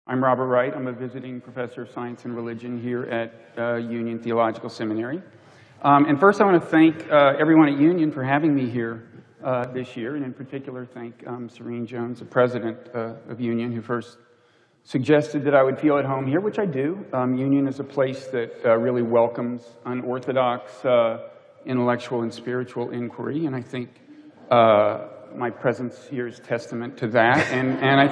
I'm Robert Wright. I'm a visiting professor of science and religion here at Union Theological Seminary. And first I want to thank everyone at Union for having me here this year, and in particular thank Serene Jones, the president of Union, who first suggested that I would feel at home here, which I do. Union is a place that really welcomes unorthodox intellectual and spiritual inquiry, and I think my presence here is testament to that, and I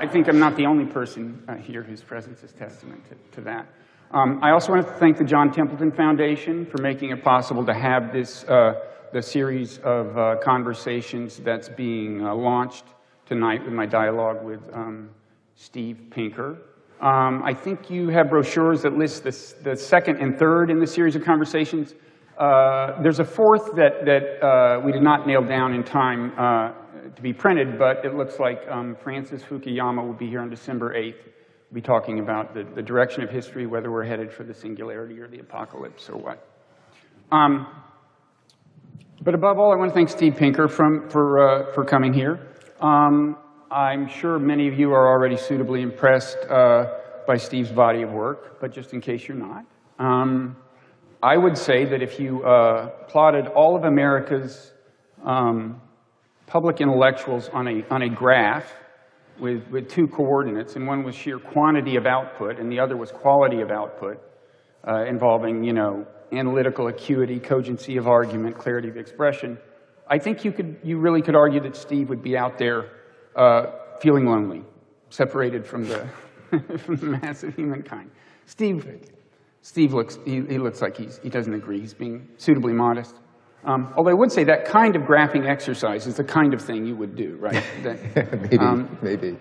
think I'm not the only person here whose presence is testament to that. I also want to thank the John Templeton Foundation for making it possible to have this the series of conversations that's being launched tonight with my dialogue with Steve Pinker. I think you have brochures that list the second and third in the series of conversations. There's a fourth that we did not nail down in time to be printed, but it looks like Francis Fukuyama will be here on December 8th. We'll be talking about the direction of history, whether we're headed for the singularity or the apocalypse or what. But above all, I want to thank Steve Pinker for coming here. I'm sure many of you are already suitably impressed by Steve's body of work, but just in case you're not, I would say that if you plotted all of America's public intellectuals on a graph with two coordinates, and one was sheer quantity of output, and the other was quality of output, involving, analytical acuity, cogency of argument, clarity of expression, I think you really could argue that Steve would be out there feeling lonely, separated from the from the mass of humankind. Steve looks like he doesn't agree. He's being suitably modest. Although I would say that kind of graphing exercise is the kind of thing you would do, right? Maybe.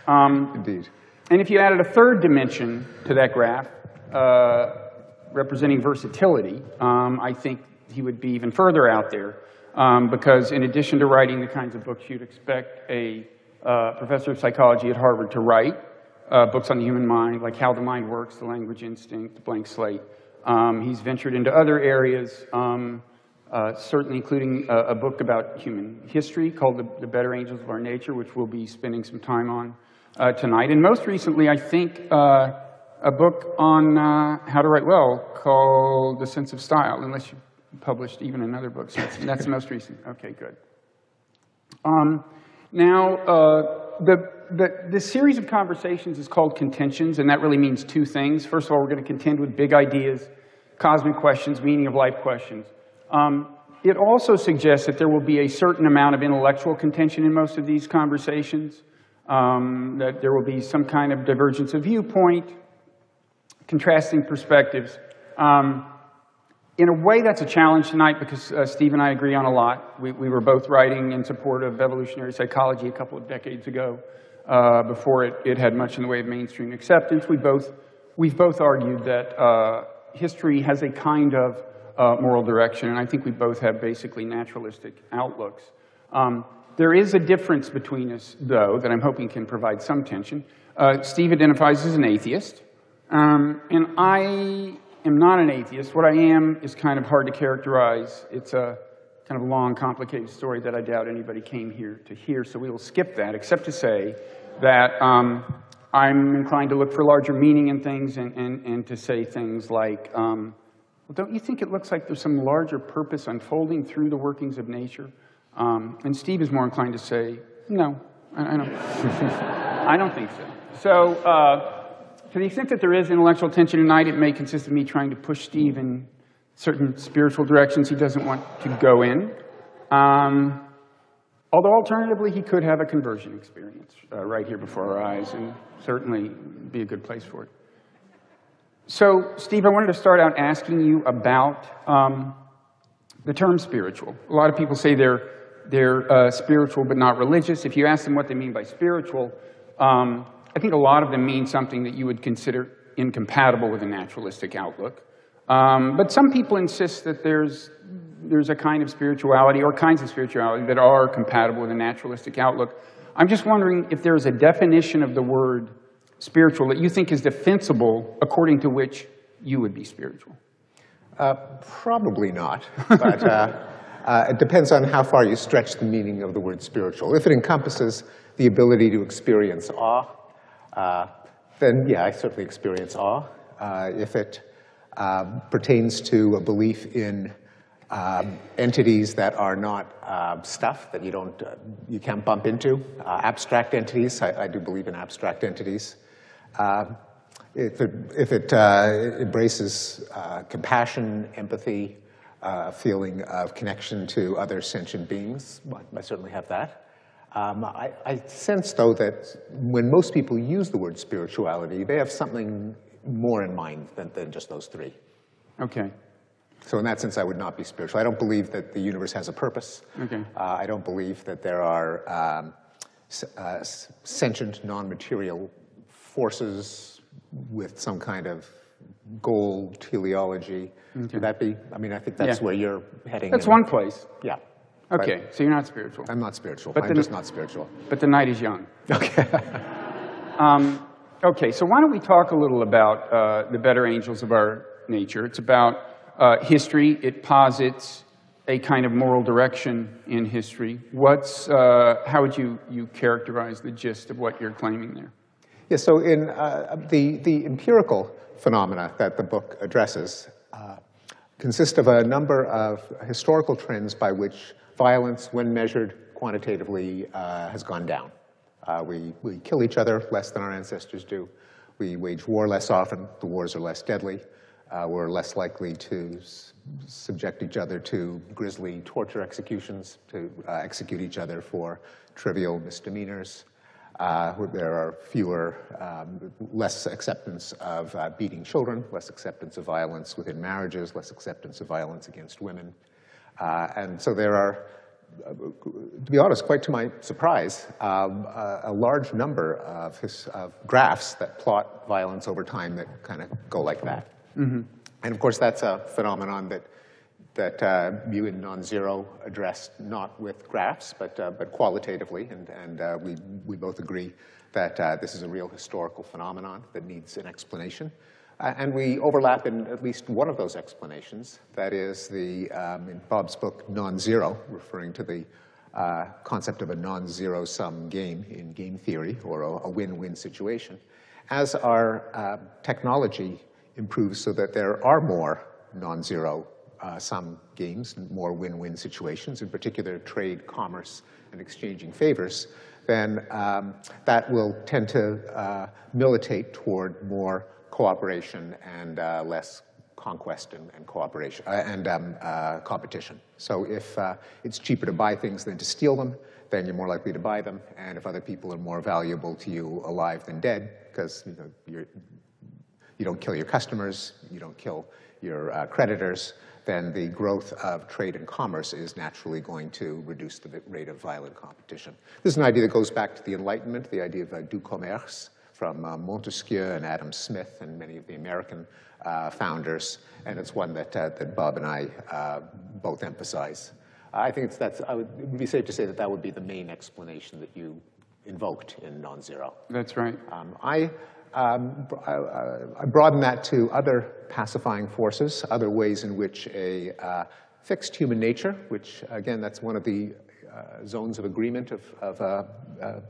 Indeed. And if you added a third dimension to that graph, representing versatility, I think he would be even further out there, because in addition to writing the kinds of books you'd expect a professor of psychology at Harvard to write, books on the human mind, like How the Mind Works, The Language Instinct, Blank Slate. He's ventured into other areas, certainly including a book about human history called The Better Angels of Our Nature, which we'll be spending some time on tonight. And most recently, I think, a book on how to write well called The Sense of Style, unless you published even another book. So that's the most recent. Okay, good. This series of conversations is called Contentions, and that really means two things. First of all, we're going to contend with big ideas, cosmic questions, meaning of life questions. It also suggests that there will be a certain amount of intellectual contention in most of these conversations, that there will be some kind of divergence of viewpoint, contrasting perspectives. In a way, that's a challenge tonight because Steve and I agree on a lot. We were both writing in support of evolutionary psychology a couple of decades ago, before it had much in the way of mainstream acceptance. We've both argued that history has a kind of moral direction, and I think we both have basically naturalistic outlooks. There is a difference between us, though, that I'm hoping can provide some tension. Steve identifies as an atheist, and I am not an atheist. What I am is kind of hard to characterize. It's a kind of long, complicated story that I doubt anybody came here to hear, so we will skip that, except to say that I'm inclined to look for larger meaning in things and to say things like, well, don't you think it looks like there's some larger purpose unfolding through the workings of nature? And Steve is more inclined to say, no, I don't. I don't think so. So, to the extent that there is intellectual tension tonight, it may consist of me trying to push Steve in certain spiritual directions he doesn't want to go in. Although alternatively, he could have a conversion experience right here before our eyes, and certainly be a good place for it. So, Steve, I wanted to start out asking you about the term spiritual. A lot of people say they're spiritual but not religious. If you ask them what they mean by spiritual, I think a lot of them mean something that you would consider incompatible with a naturalistic outlook. But some people insist that there's a kind of spirituality or kinds of spirituality that are compatible with a naturalistic outlook. I'm just wondering if there's a definition of the word spiritual that you think is defensible, according to which you would be spiritual. Probably not, but it depends on how far you stretch the meaning of the word spiritual. If it encompasses the ability to experience awe, then yeah, I certainly experience awe. If it pertains to a belief in entities that are not stuff that you can't bump into, abstract entities, I do believe in abstract entities. If it embraces compassion, empathy, a feeling of connection to other sentient beings, I certainly have that. I sense, though, that when most people use the word spirituality, they have something more in mind than just those three. Okay. So in that sense, I would not be spiritual. I don't believe that the universe has a purpose. Okay. I don't believe that there are sentient, non-material forces with some kind of goal, teleology. Okay. Would that be? I mean, I think that's where you're heading. That's one place. Yeah. Okay, so you're not spiritual. I'm not spiritual. But I'm just not spiritual. But the night is young. Okay. Okay, so why don't we talk a little about the better angels of our nature. It's about history. It posits a kind of moral direction in history. How would you characterize the gist of what you're claiming there? Yeah, so in the empirical phenomena that the book addresses consist of a number of historical trends by which violence, when measured quantitatively, has gone down. We kill each other less than our ancestors do. We wage war less often. The wars are less deadly. We're less likely to subject each other to grisly torture executions, to execute each other for trivial misdemeanors. There are less acceptance of beating children, less acceptance of violence within marriages, less acceptance of violence against women. And so there are, to be honest, quite to my surprise, a large number of graphs that plot violence over time that kind of go like that. Mm-hmm. And of course, that's a phenomenon that you in Non-Zero addressed not with graphs, but qualitatively, and we both agree that this is a real historical phenomenon that needs an explanation. And we overlap in at least one of those explanations. That is in Bob's book, Non-Zero, referring to the concept of a non-zero-sum game in game theory, or a win-win situation. As our technology improves so that there are more non-zero sum games, more win-win situations, in particular trade, commerce, and exchanging favors, then that will tend to militate toward more cooperation and less conquest and cooperation and competition. So if it's cheaper to buy things than to steal them, then you're more likely to buy them. And if other people are more valuable to you alive than dead, because you don't kill your customers, you don't kill your creditors, then the growth of trade and commerce is naturally going to reduce the rate of violent competition. This is an idea that goes back to the Enlightenment, the idea of du commerce, from Montesquieu and Adam Smith and many of the American founders, and it's one that Bob and I both emphasize. I think it would be safe to say that would be the main explanation that you invoked in Non-Zero. That's right. I broaden that to other pacifying forces, other ways in which a fixed human nature, which, again, that's one of the zones of agreement of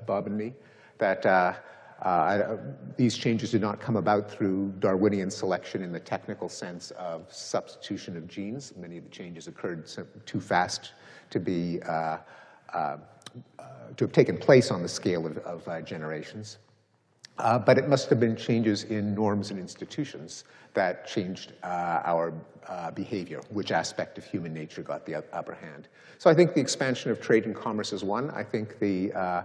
Bob and me, that these changes did not come about through Darwinian selection in the technical sense of substitution of genes. Many of the changes occurred too fast to be to have taken place on the scale of generations. But it must have been changes in norms and institutions that changed our behavior, which aspect of human nature got the upper hand. So I think the expansion of trade and commerce is one. I think the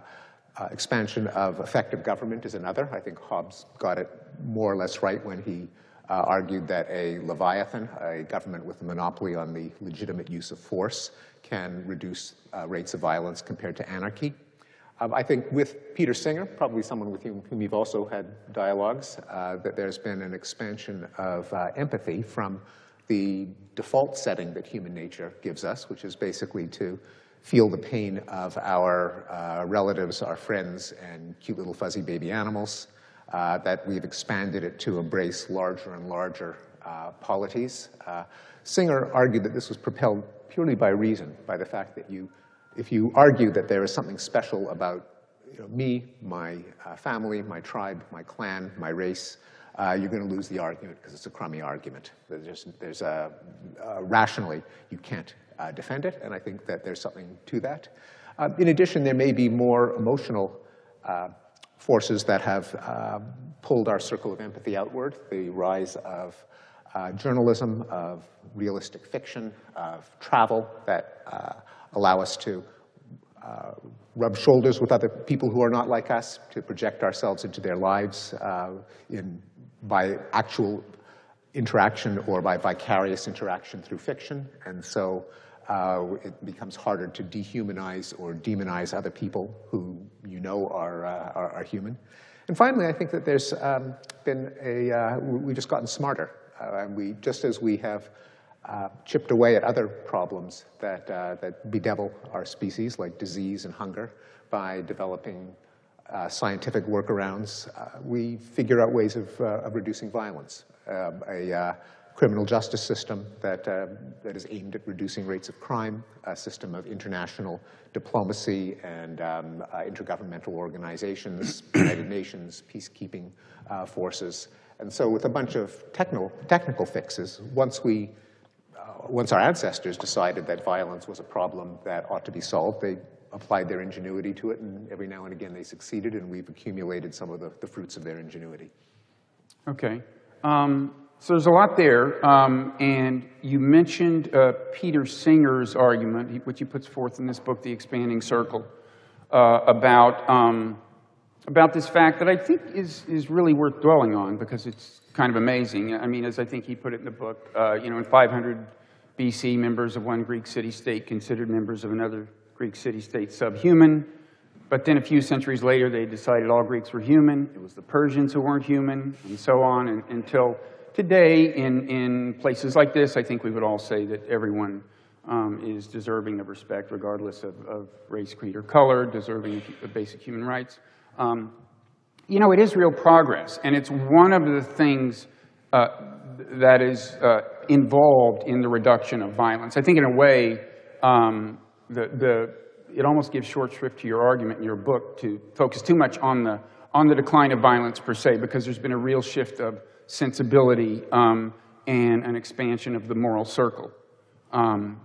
expansion of effective government is another. I think Hobbes got it more or less right when he argued that a leviathan, a government with a monopoly on the legitimate use of force, can reduce rates of violence compared to anarchy. I think with Peter Singer, probably someone with whom you've also had dialogues, that there's been an expansion of empathy from the default setting that human nature gives us, which is basically to feel the pain of our relatives, our friends, and cute little fuzzy baby animals, that we've expanded it to embrace larger and larger polities. Singer argued that this was propelled purely by reason, by the fact that if you argue that there is something special about me, my family, my tribe, my clan, my race, you're going to lose the argument because it's a crummy argument. Rationally, you can't defend it, and I think that there's something to that. In addition, there may be more emotional forces that have pulled our circle of empathy outward. The rise of journalism, of realistic fiction, of travel that allow us to rub shoulders with other people who are not like us, to project ourselves into their lives by actual interaction or by vicarious interaction through fiction. And so it becomes harder to dehumanize or demonize other people who you know are human. And finally, I think that there's been we've just gotten smarter. And just as we have chipped away at other problems that bedevil our species, like disease and hunger, by developing scientific workarounds, we figure out ways of reducing violence. A criminal justice system that is aimed at reducing rates of crime, a system of international diplomacy and intergovernmental organizations, United Nations, peacekeeping forces. And so with a bunch of technical fixes, once our ancestors decided that violence was a problem that ought to be solved, they applied their ingenuity to it, and every now and again they succeeded, and we've accumulated some of the fruits of their ingenuity. Okay. So there's a lot there, and you mentioned Peter Singer's argument, which he puts forth in this book, The Expanding Circle, about this fact that I think is really worth dwelling on because it's kind of amazing. I mean, as I think he put it in the book, in 500 BC, members of one Greek city-state considered members of another Greek city-state subhuman. But then a few centuries later, they decided all Greeks were human. It was the Persians who weren't human, and so on, until today, in places like this, I think we would all say that everyone is deserving of respect, regardless of race, creed, or color, deserving of basic human rights. It is real progress, and it's one of the things that is involved in the reduction of violence. I think, in a way, it almost gives short shrift to your argument in your book to focus too much on the decline of violence per se, because there's been a real shift of sensibility and an expansion of the moral circle. And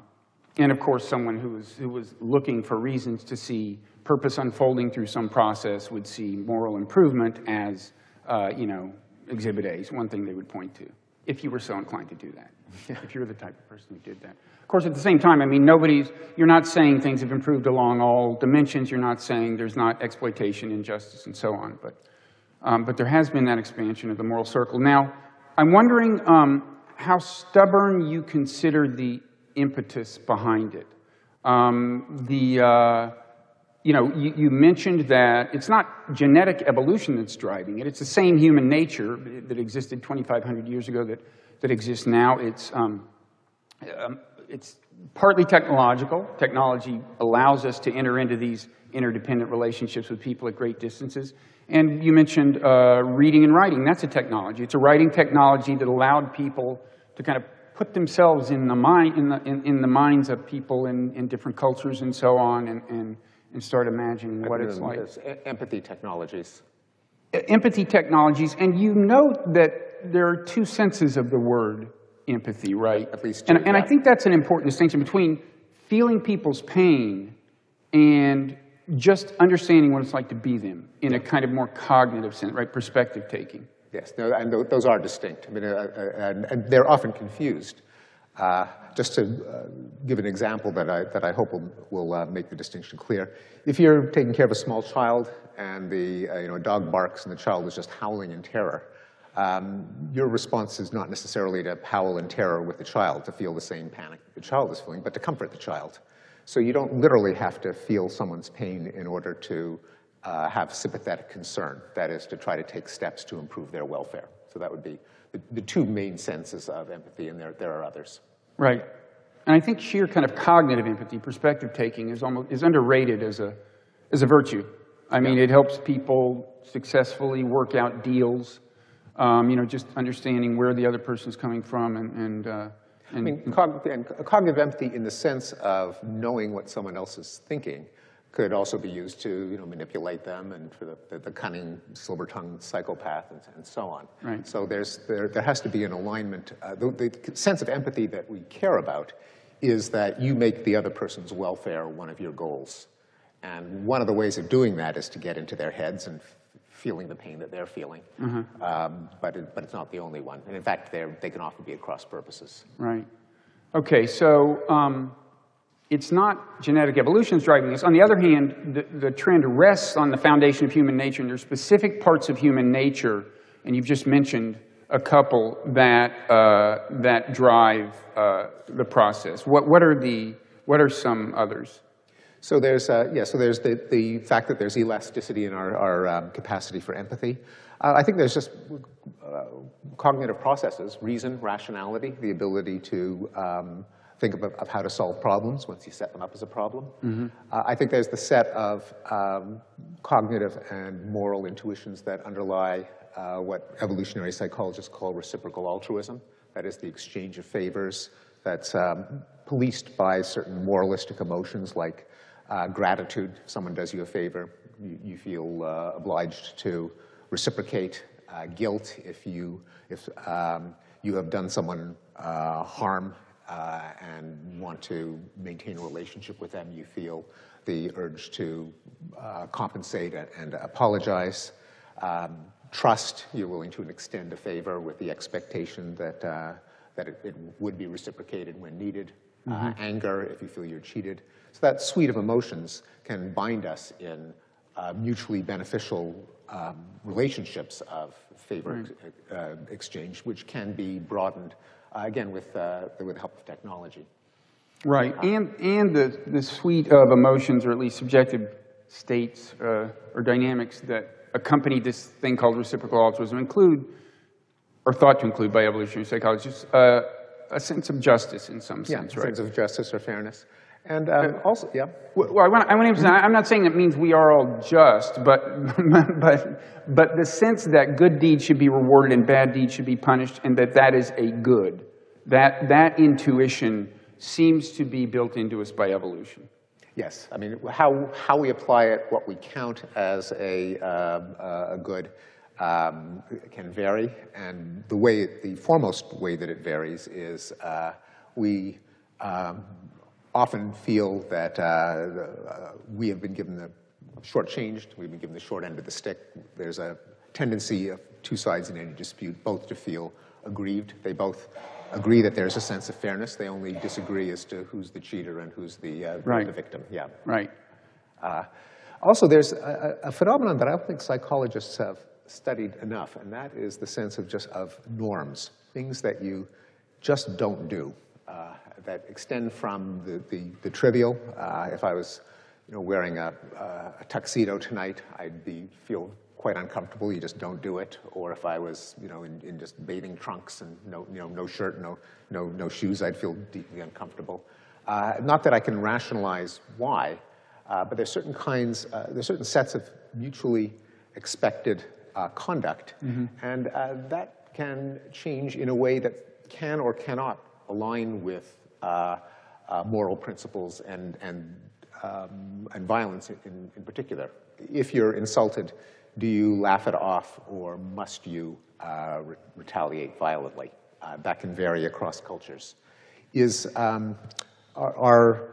of course, someone who was looking for reasons to see purpose unfolding through some process would see moral improvement as, Exhibit A is one thing they would point to, if you were so inclined to do that, if you're the type of person who did that. Of course, at the same time, I mean, you're not saying things have improved along all dimensions. You're not saying there's not exploitation, injustice, and so on. But there has been that expansion of the moral circle. Now, I'm wondering how stubborn you consider the impetus behind it. You mentioned that it's not genetic evolution that's driving it. It's the same human nature that existed 2,500 years ago that exists now. It's partly technological. Technology allows us to enter into these interdependent relationships with people at great distances. And you mentioned reading and writing. That's a technology. It's a writing technology that allowed people to kind of put themselves in the minds of people in different cultures and so on, and start imagining what it's like. Empathy technologies. Empathy technologies, and you note that there are two senses of the word empathy, right? At least two, and I think that's an important distinction between feeling people's pain and just understanding what it's like to be them in a kind of more cognitive sense, right? Perspective taking. Yes, and those are distinct. I mean, and they're often confused. Just to give an example that I hope will make the distinction clear. If you're taking care of a small child and a dog barks and the child is just howling in terror, your response is not necessarily to howl in terror with the child, to feel the same panic the child is feeling, but to comfort the child. So you don't literally have to feel someone's pain in order to have sympathetic concern. That is, to try to take steps to improve their welfare. So that would be the two main senses of empathy, and there are others. Right. And I think sheer kind of cognitive empathy, perspective taking, is underrated as a virtue. I mean, it helps people successfully work out deals. Just understanding where the other person's coming from, cognitive empathy in the sense of knowing what someone else is thinking, could also be used to manipulate them, and for the cunning, silver-tongued psychopath, and so on. Right. So there has to be an alignment. The sense of empathy that we care about is that you make the other person's welfare one of your goals. And one of the ways of doing that is to get into their heads and feeling the pain that they're feeling. But it's not the only one. And in fact, they can often be at cross purposes. Right. Okay, so it's not genetic evolution that's driving this. On the other hand, the trend rests on the foundation of human nature, and there's specific parts of human nature, and you've just mentioned a couple that drive the process. What are some others? So there's the fact that there's elasticity in our capacity for empathy. I think there's just cognitive processes, reason, rationality, the ability to think of how to solve problems once you set them up as a problem. I think there's the set of cognitive and moral intuitions that underlie what evolutionary psychologists call reciprocal altruism. That is the exchange of favors that's policed by certain moralistic emotions like gratitude. If someone does you a favor, you feel obliged to reciprocate. Guilt, if you have done someone harm and want to maintain a relationship with them, you feel the urge to compensate and apologize. Trust, you're willing to extend a favor with the expectation that it would be reciprocated when needed. Anger, if you feel you're cheated. So that suite of emotions can bind us in mutually beneficial relationships of favor exchange, which can be broadened, again, with the help of technology. Right, and the suite of emotions, or at least subjective states or dynamics that accompany this thing called reciprocal altruism include, or thought to include by evolutionary psychologists, a sense of justice in some sense, right? A sense of justice or fairness. And also, yeah. Well, I want to emphasize, I'm not saying that means we are all just, but the sense that good deeds should be rewarded and bad deeds should be punished, and that is a good. That intuition seems to be built into us by evolution. Yes, I mean, how we apply it, what we count as a good, can vary, and the foremost way that it varies is we often feel that we have been given the shortchanged, we've been given the short end of the stick. There's a tendency of two sides in any dispute both to feel aggrieved. They both agree that there's a sense of fairness. They only disagree as to who's the cheater and who's the victim. Yeah. Right. Also, there's a phenomenon that I don't think psychologists have studied enough, and that is the sense of norms, things that you just don't do, that extend from the trivial. If I was wearing a tuxedo tonight, I'd feel quite uncomfortable. You just don't do it. Or if I was in just bathing trunks and no shirt, no shoes, I'd feel deeply uncomfortable. Not that I can rationalize why, but there's certain sets of mutually expected conduct, and that can change in a way that can or cannot align with moral principles and violence in particular. If you're insulted, do you laugh it off, or must you retaliate violently? That can vary across cultures. Are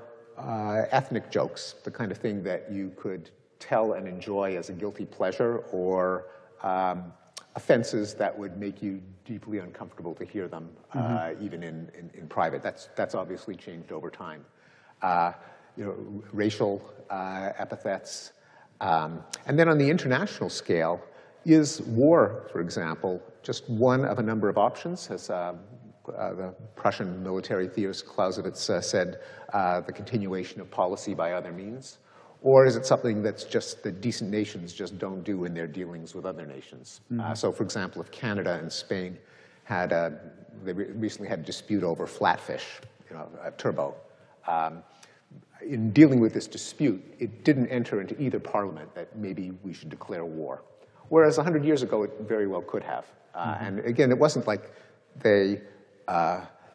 ethnic jokes the kind of thing that you could tell and enjoy as a guilty pleasure, or offenses that would make you deeply uncomfortable to hear them, even in private? That's obviously changed over time. Racial epithets. And then on the international scale, is war, for example, just one of a number of options? As the Prussian military theorist Clausewitz said, the continuation of policy by other means? Or is it something that's just that decent nations just don't do in their dealings with other nations? So, for example, if Canada and Spain they recently had a dispute over flatfish, turbo. In dealing with this dispute, it didn't enter into either parliament that maybe we should declare war. Whereas 100 years ago, it very well could have. And again, it wasn't like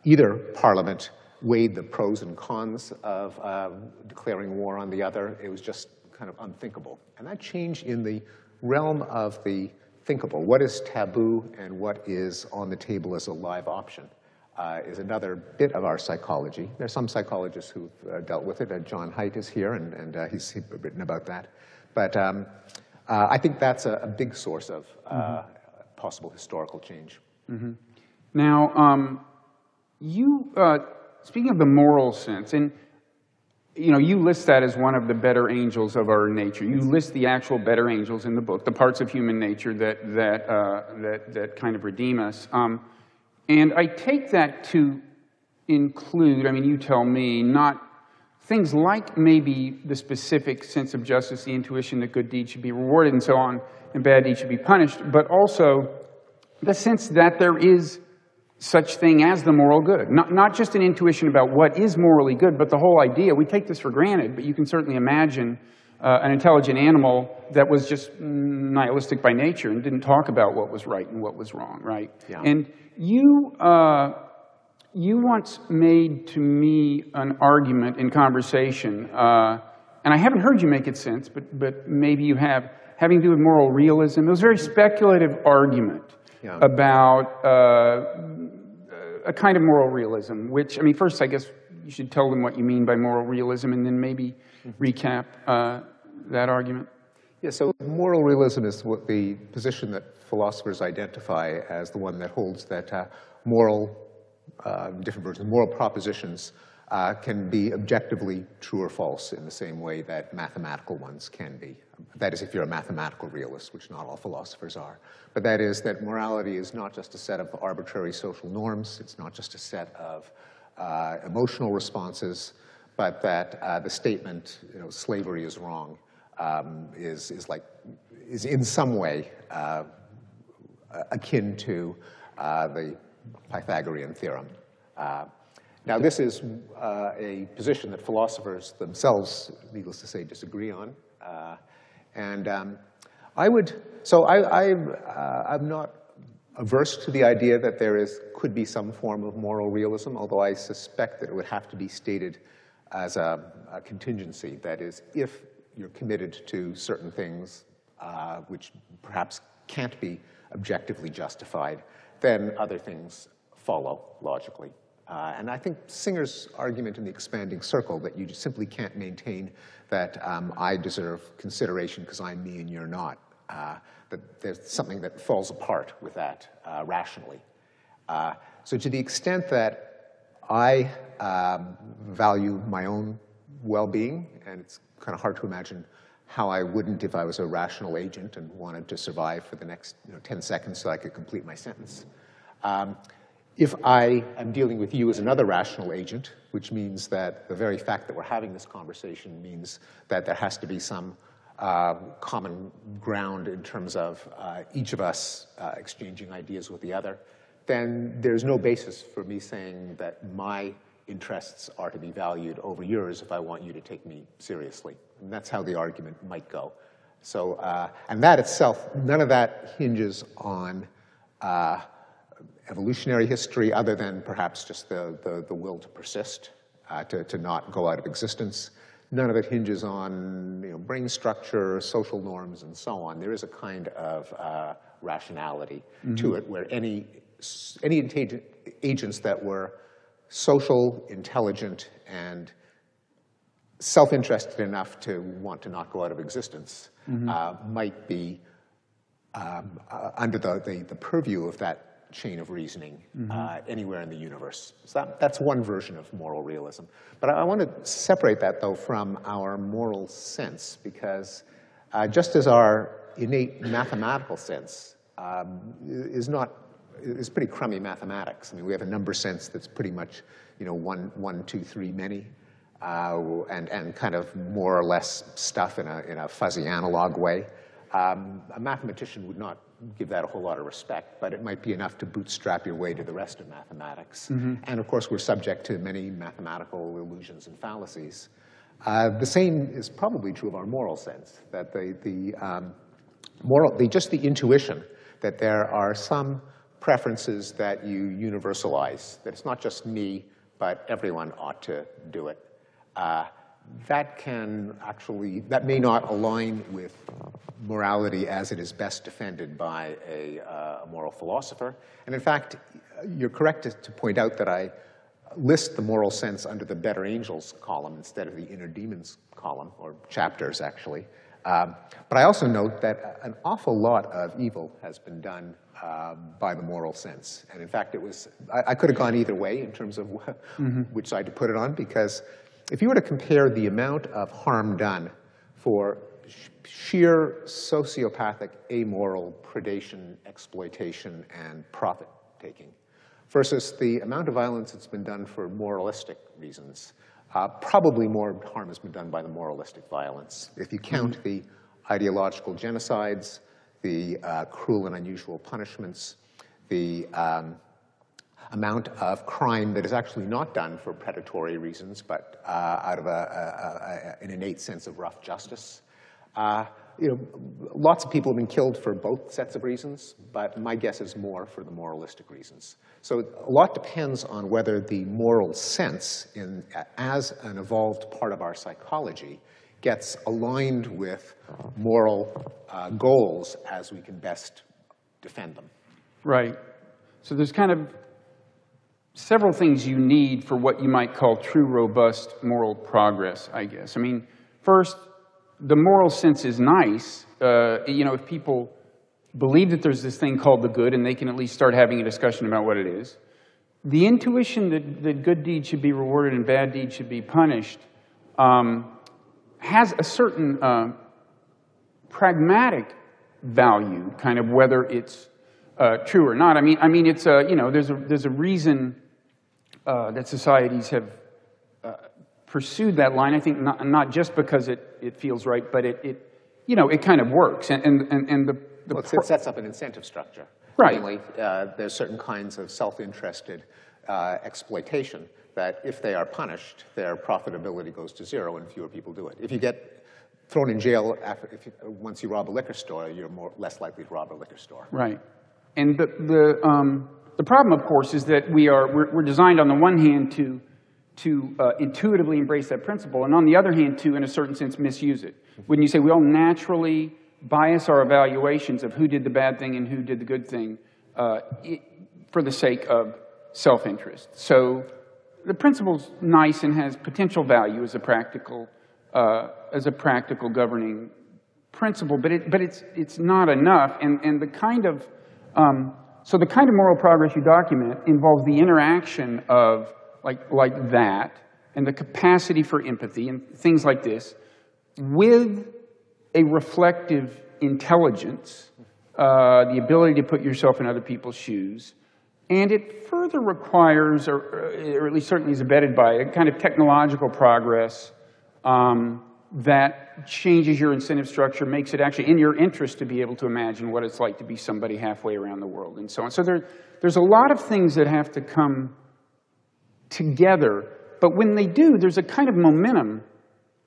either parliament weighed the pros and cons of declaring war on the other. It was just kind of unthinkable. And that change in the realm of the thinkable, what is taboo and what is on the table as a live option, is another bit of our psychology. There's some psychologists who've dealt with it. John Haidt is here, and he's written about that. But I think that's a big source of possible historical change. Now, you, speaking of the moral sense, and you list that as one of the better angels of our nature. You list the actual better angels in the book, the parts of human nature that kind of redeem us. And I take that to include, I mean, you tell me, not things like maybe the specific sense of justice, the intuition that good deeds should be rewarded and so on, and bad deeds should be punished, but also the sense that there is such thing as the moral good. Not just an intuition about what is morally good, but the whole idea. We take this for granted, but you can certainly imagine an intelligent animal that was just nihilistic by nature and didn't talk about what was right and what was wrong, right? Yeah. And you once made to me an argument in conversation, and I haven't heard you make it since, but maybe you have, having to do with moral realism. It was a very speculative argument about a kind of moral realism, which, I mean, first, I guess you should tell them what you mean by moral realism, and then maybe recap that argument. Yeah, so moral realism is what the position that philosophers identify as the one that holds that moral, different versions, moral propositions can be objectively true or false in the same way that mathematical ones can be. That is, if you're a mathematical realist, which not all philosophers are. But that is that morality is not just a set of arbitrary social norms. It's not just a set of emotional responses, but that the statement, slavery is wrong, is in some way akin to the Pythagorean theorem. Now, this is a position that philosophers themselves, needless to say, disagree on. I'm not averse to the idea that there could be some form of moral realism, although I suspect that it would have to be stated as a contingency. That is, if you're committed to certain things which perhaps can't be objectively justified, then other things follow logically. And I think Singer's argument in The Expanding Circle, that you simply can't maintain that I deserve consideration because I'm me and you're not, that there's something that falls apart with that rationally. So to the extent that I value my own well-being, and it's kind of hard to imagine how I wouldn't if I was a rational agent and wanted to survive for the next 10 seconds so I could complete my sentence. If I am dealing with you as another rational agent, which means that the very fact that we're having this conversation means that there has to be some common ground in terms of each of us exchanging ideas with the other, then there's no basis for me saying that my interests are to be valued over yours if I want you to take me seriously. And that's how the argument might go. So, and that itself, none of that hinges on evolutionary history, other than perhaps just the will to persist, to not go out of existence. None of it hinges on brain structure, social norms, and so on. There is a kind of rationality to it, where any agents that were social, intelligent, and self-interested enough to want to not go out of existence might be under the purview of that chain of reasoning anywhere in the universe. So that's one version of moral realism. But I want to separate that, though, from our moral sense, because just as our innate mathematical sense is pretty crummy mathematics. I mean, we have a number sense that's pretty much 1, 2, 3, many, and kind of more or less stuff in a fuzzy analog way. A mathematician would not give that a whole lot of respect, but it might be enough to bootstrap your way to the rest of mathematics. And of course, we're subject to many mathematical illusions and fallacies. The same is probably true of our moral sense, that just the intuition that there are some preferences that you universalize, that it's not just me but everyone ought to do it. That may not align with morality as it is best defended by a moral philosopher. And in fact, you're correct to point out that I list the moral sense under the better angels column instead of the inner demons column, or chapters, actually. But I also note that an awful lot of evil has been done by the moral sense. And in fact, I could have gone either way in terms of which side to put it on, because if you were to compare the amount of harm done for sheer sociopathic, amoral predation, exploitation, and profit-taking versus the amount of violence that's been done for moralistic reasons, probably more harm has been done by the moralistic violence. If you count the ideological genocides, the cruel and unusual punishments, the amount of crime that is actually not done for predatory reasons, but out of an innate sense of rough justice. Lots of people have been killed for both sets of reasons, but my guess is more for the moralistic reasons. So a lot depends on whether the moral sense, as an evolved part of our psychology, gets aligned with moral goals as we can best defend them. Right. So there's kind of several things you need for what you might call true, robust moral progress, I guess. I mean, first, the moral sense is nice. If people believe that there's this thing called the good, and they can at least start having a discussion about what it is. The intuition that good deeds should be rewarded and bad deeds should be punished has a certain pragmatic value, kind of whether it's true or not. I mean, it's there's a reason that societies have pursued that line. I think not just because it feels right, but it kind of works. It sets up an incentive structure. Right. Namely, there's certain kinds of self-interested exploitation that if they are punished, their profitability goes to zero and fewer people do it. If you get thrown in jail once you rob a liquor store, you're less likely to rob a liquor store. Right. And the problem, of course, is that we're designed on the one hand to intuitively embrace that principle, and on the other hand to, in a certain sense, misuse it. Wouldn't you say we all naturally bias our evaluations of who did the bad thing and who did the good thing for the sake of self-interest? So the principle's nice and has potential value as a practical governing principle, but it's not enough. And the kind of so the kind of moral progress you document involves the interaction of like that, and the capacity for empathy and things like this, with a reflective intelligence, the ability to put yourself in other people's shoes, and it further requires, or at least certainly is abetted by, a kind of technological progress that changes your incentive structure, makes it actually in your interest to be able to imagine what it's like to be somebody halfway around the world, and so on. So there's a lot of things that have to come together, but when they do, there's a kind of momentum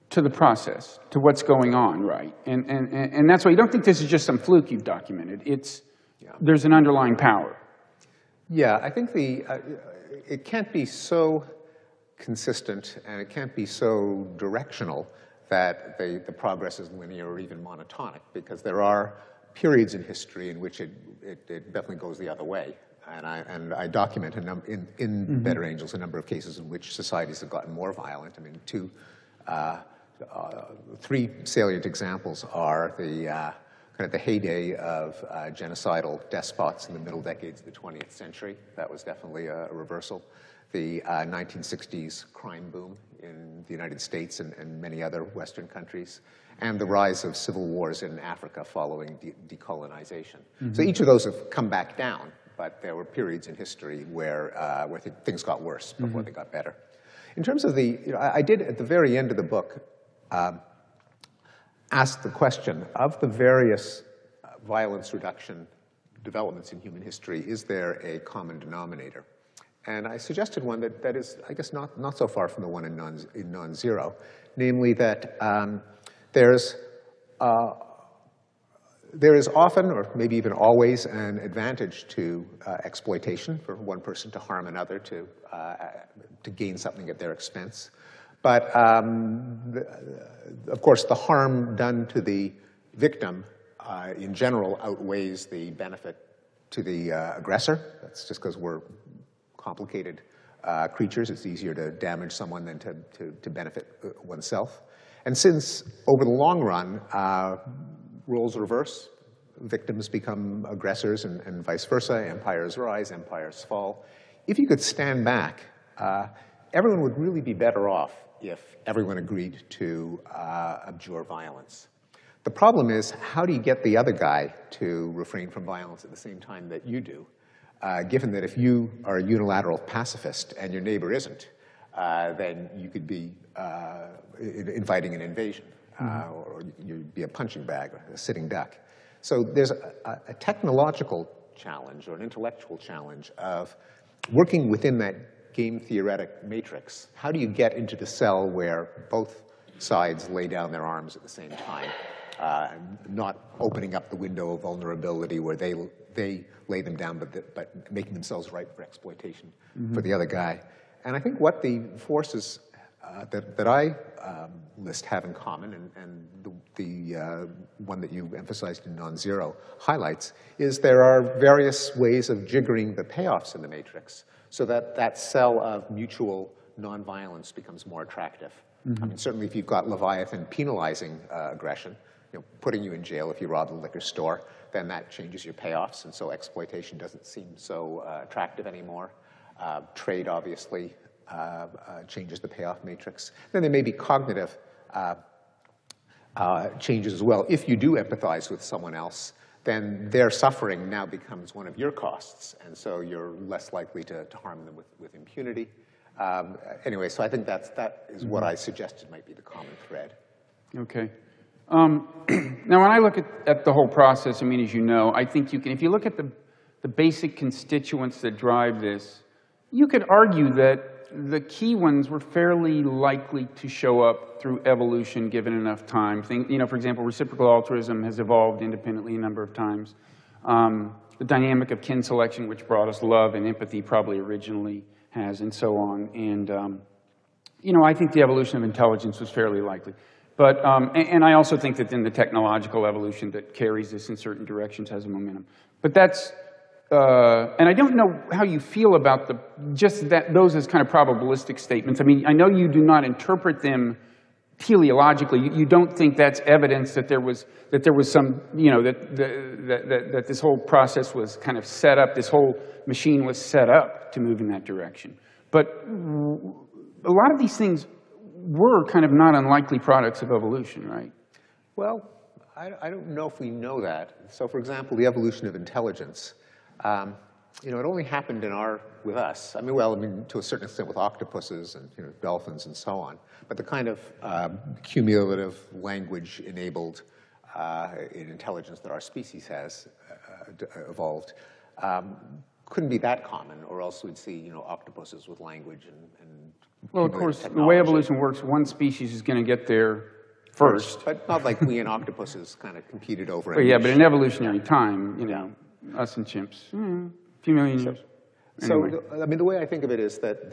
to the process, to what's going on, right? And that's why you don't think this is just some fluke you've documented. There's an underlying power. Yeah, I think it can't be so consistent and it can't be so directional that the progress is linear or even monotonic, because there are periods in history in which it definitely goes the other way. And I document in Better Angels a number of cases in which societies have gotten more violent. I mean, three salient examples are kind of the heyday of genocidal despots in the middle decades of the 20th century. That was definitely a reversal. The 1960s crime boom in the United States and many other Western countries, and the rise of civil wars in Africa following decolonization. So each of those have come back down, but there were periods in history where things got worse before they got better. In terms of I did at the very end of the book ask the question of the various violence reduction developments in human history, is there a common denominator? And I suggested one that is, I guess, not so far from the one in non-zero, namely that there's there is often, or maybe even always, an advantage to exploitation for one person to harm another to gain something at their expense. But of course, the harm done to the victim in general outweighs the benefit to the aggressor. That's just because we're complicated creatures. It's easier to damage someone than to benefit oneself. And since, over the long run, roles reverse, victims become aggressors and vice versa, empires rise, empires fall. If you could stand back, everyone would really be better off if everyone agreed to abjure violence. The problem is, how do you get the other guy to refrain from violence at the same time that you do? Given that if you are a unilateral pacifist and your neighbor isn't, then you could be inviting an invasion, or you'd be a punching bag, or a sitting duck. So there's a technological challenge or an intellectual challenge of working within that game theoretic matrix. How do you get into the cell where both sides lay down their arms at the same time, not opening up the window of vulnerability where they lay them down, but making themselves ripe for exploitation for the other guy? And I think what the forces that I list have in common, and the one that you emphasized in Non-Zero highlights, is there are various ways of jiggering the payoffs in the matrix so that that cell of mutual nonviolence becomes more attractive. I mean, certainly if you've got Leviathan penalizing aggression, putting you in jail if you rob the liquor store, then that changes your payoffs, and so exploitation doesn't seem so attractive anymore. Trade, obviously, changes the payoff matrix. Then there may be cognitive changes as well. If you do empathize with someone else, then their suffering now becomes one of your costs, and so you're less likely to harm them with impunity. Anyway, so I think that is what I suggested might be the common thread. Okay. Now, when I look at the whole process, I mean, as you know, I think you can, if you look at the basic constituents that drive this, you could argue that the key ones were fairly likely to show up through evolution given enough time. For example, reciprocal altruism has evolved independently a number of times. The dynamic of kin selection, which brought us love and empathy, probably originally has, and so on. And, I think the evolution of intelligence was fairly likely. But, and I also think that then the technological evolution that carries this in certain directions has a momentum. But that's, and I don't know how you feel about those as kind of probabilistic statements. I mean, I know you do not interpret them teleologically. You don't think that's evidence that there was some, that this whole process was kind of set up, this whole machine was set up to move in that direction. But a lot of these things were kind of not unlikely products of evolution, right? Well, I don't know if we know that. So, for example, the evolution of intelligence, it only happened with us. I mean, to a certain extent with octopuses and dolphins and so on. But the kind of cumulative language-enabled intelligence that our species has evolved couldn't be that common, or else we'd see octopuses with language and well, of course, the way evolution works, one species is going to get there first. But not like we and octopuses kind of competed over it. Yeah, but in evolutionary time, us and chimps, a few million years. Anyway. So, I mean, the way I think of it is that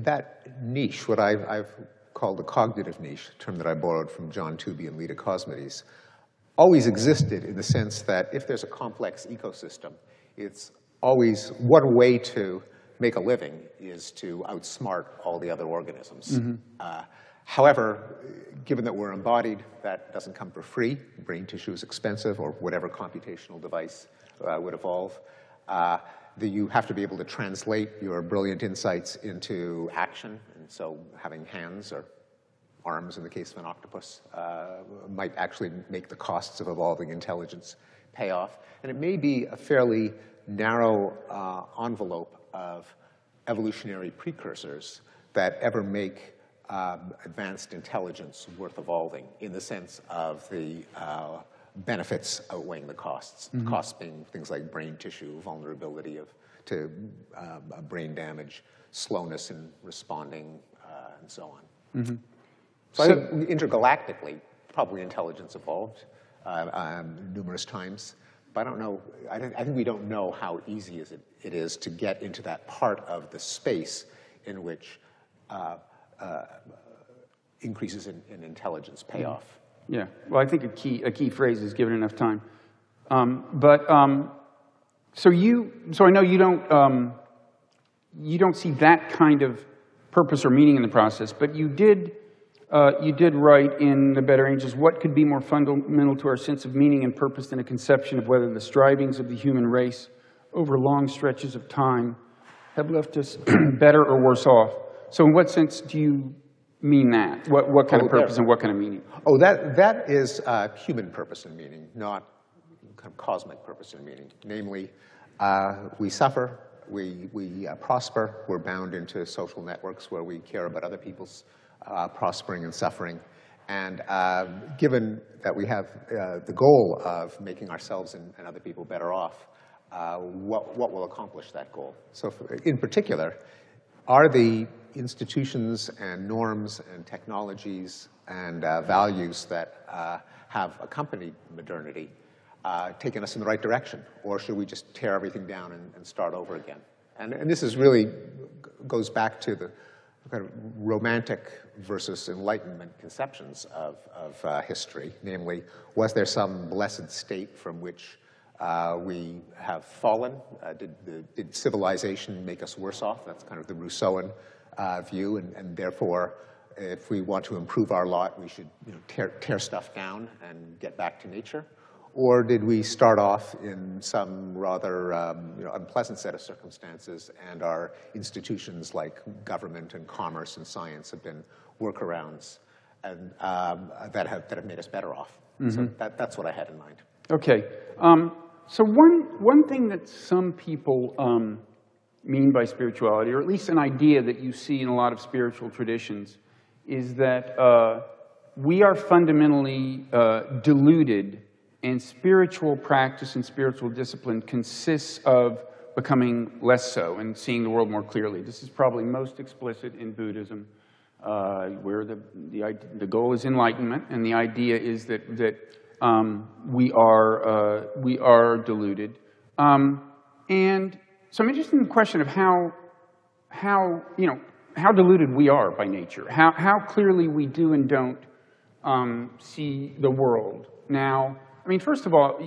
that niche, what I've called the cognitive niche, a term that I borrowed from John Tooby and Leda Cosmides, always existed in the sense that if there's a complex ecosystem, it's always one way to make a living is to outsmart all the other organisms. However, given that we're embodied, that doesn't come for free. Brain tissue is expensive, or whatever computational device would evolve. You have to be able to translate your brilliant insights into action, and so having hands or arms, in the case of an octopus, might actually make the costs of evolving intelligence pay off. And it may be a fairly narrow envelope of evolutionary precursors that ever make advanced intelligence worth evolving, in the sense of the benefits outweighing the costs. The costs being things like brain tissue, vulnerability to brain damage, slowness in responding, and so on. So I think intergalactically, probably intelligence evolved. numerous times. But I don't know, I think we don't know how easy it is to get into that part of the space in which increases in intelligence pay off. Yeah, well, I think a key phrase is given enough time. So I know you don't see that kind of purpose or meaning in the process, but you did write in The Better Angels, what could be more fundamental to our sense of meaning and purpose than a conception of whether the strivings of the human race over long stretches of time have left us better or worse off. So in what sense do you mean that? What kind of purpose and what kind of meaning? Oh, that is human purpose and meaning, not kind of cosmic purpose and meaning. Namely, we suffer, we prosper, we're bound into social networks where we care about other people's prospering and suffering. And given that we have the goal of making ourselves and other people better off, what will accomplish that goal? So in particular, are the institutions and norms and technologies and values that have accompanied modernity taken us in the right direction? Or should we just tear everything down and start over again? And this is really goes back to the kind of romantic versus Enlightenment conceptions of history. Namely, was there some blessed state from which we have fallen? Did civilization make us worse off? That's kind of the Rousseauan view, and therefore, if we want to improve our lot, we should tear stuff down and get back to nature. Or did we start off in some rather unpleasant set of circumstances, and our institutions like government and commerce and science have been workarounds and that have made us better off? Mm-hmm. So that's what I had in mind. Okay. So one thing that some people mean by spirituality, or at least an idea that you see in a lot of spiritual traditions, is that we are fundamentally deluded, and spiritual practice and spiritual discipline consists of becoming less so and seeing the world more clearly. This is probably most explicit in Buddhism, where the goal is enlightenment, and the idea is that we are deluded. And so I'm interested in the question of how deluded we are by nature, how clearly we do and don't see the world. Now, I mean, first of all,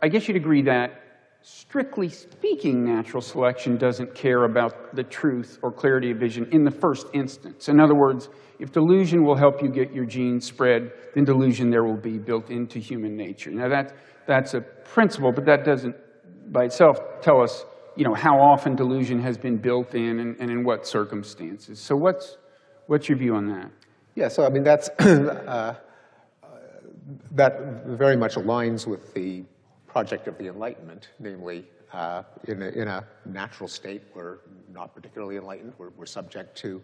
I guess you'd agree that, strictly speaking, natural selection doesn't care about the truth or clarity of vision in the first instance. In other words, if delusion will help you get your genes spread, then delusion there will be built into human nature. Now, that's a principle, but that doesn't by itself tell us, how often delusion has been built in and in what circumstances. So what's your view on that? Yeah, so I mean, that's that very much aligns with the project of the Enlightenment, namely, in a natural state, we're not particularly enlightened. We're subject to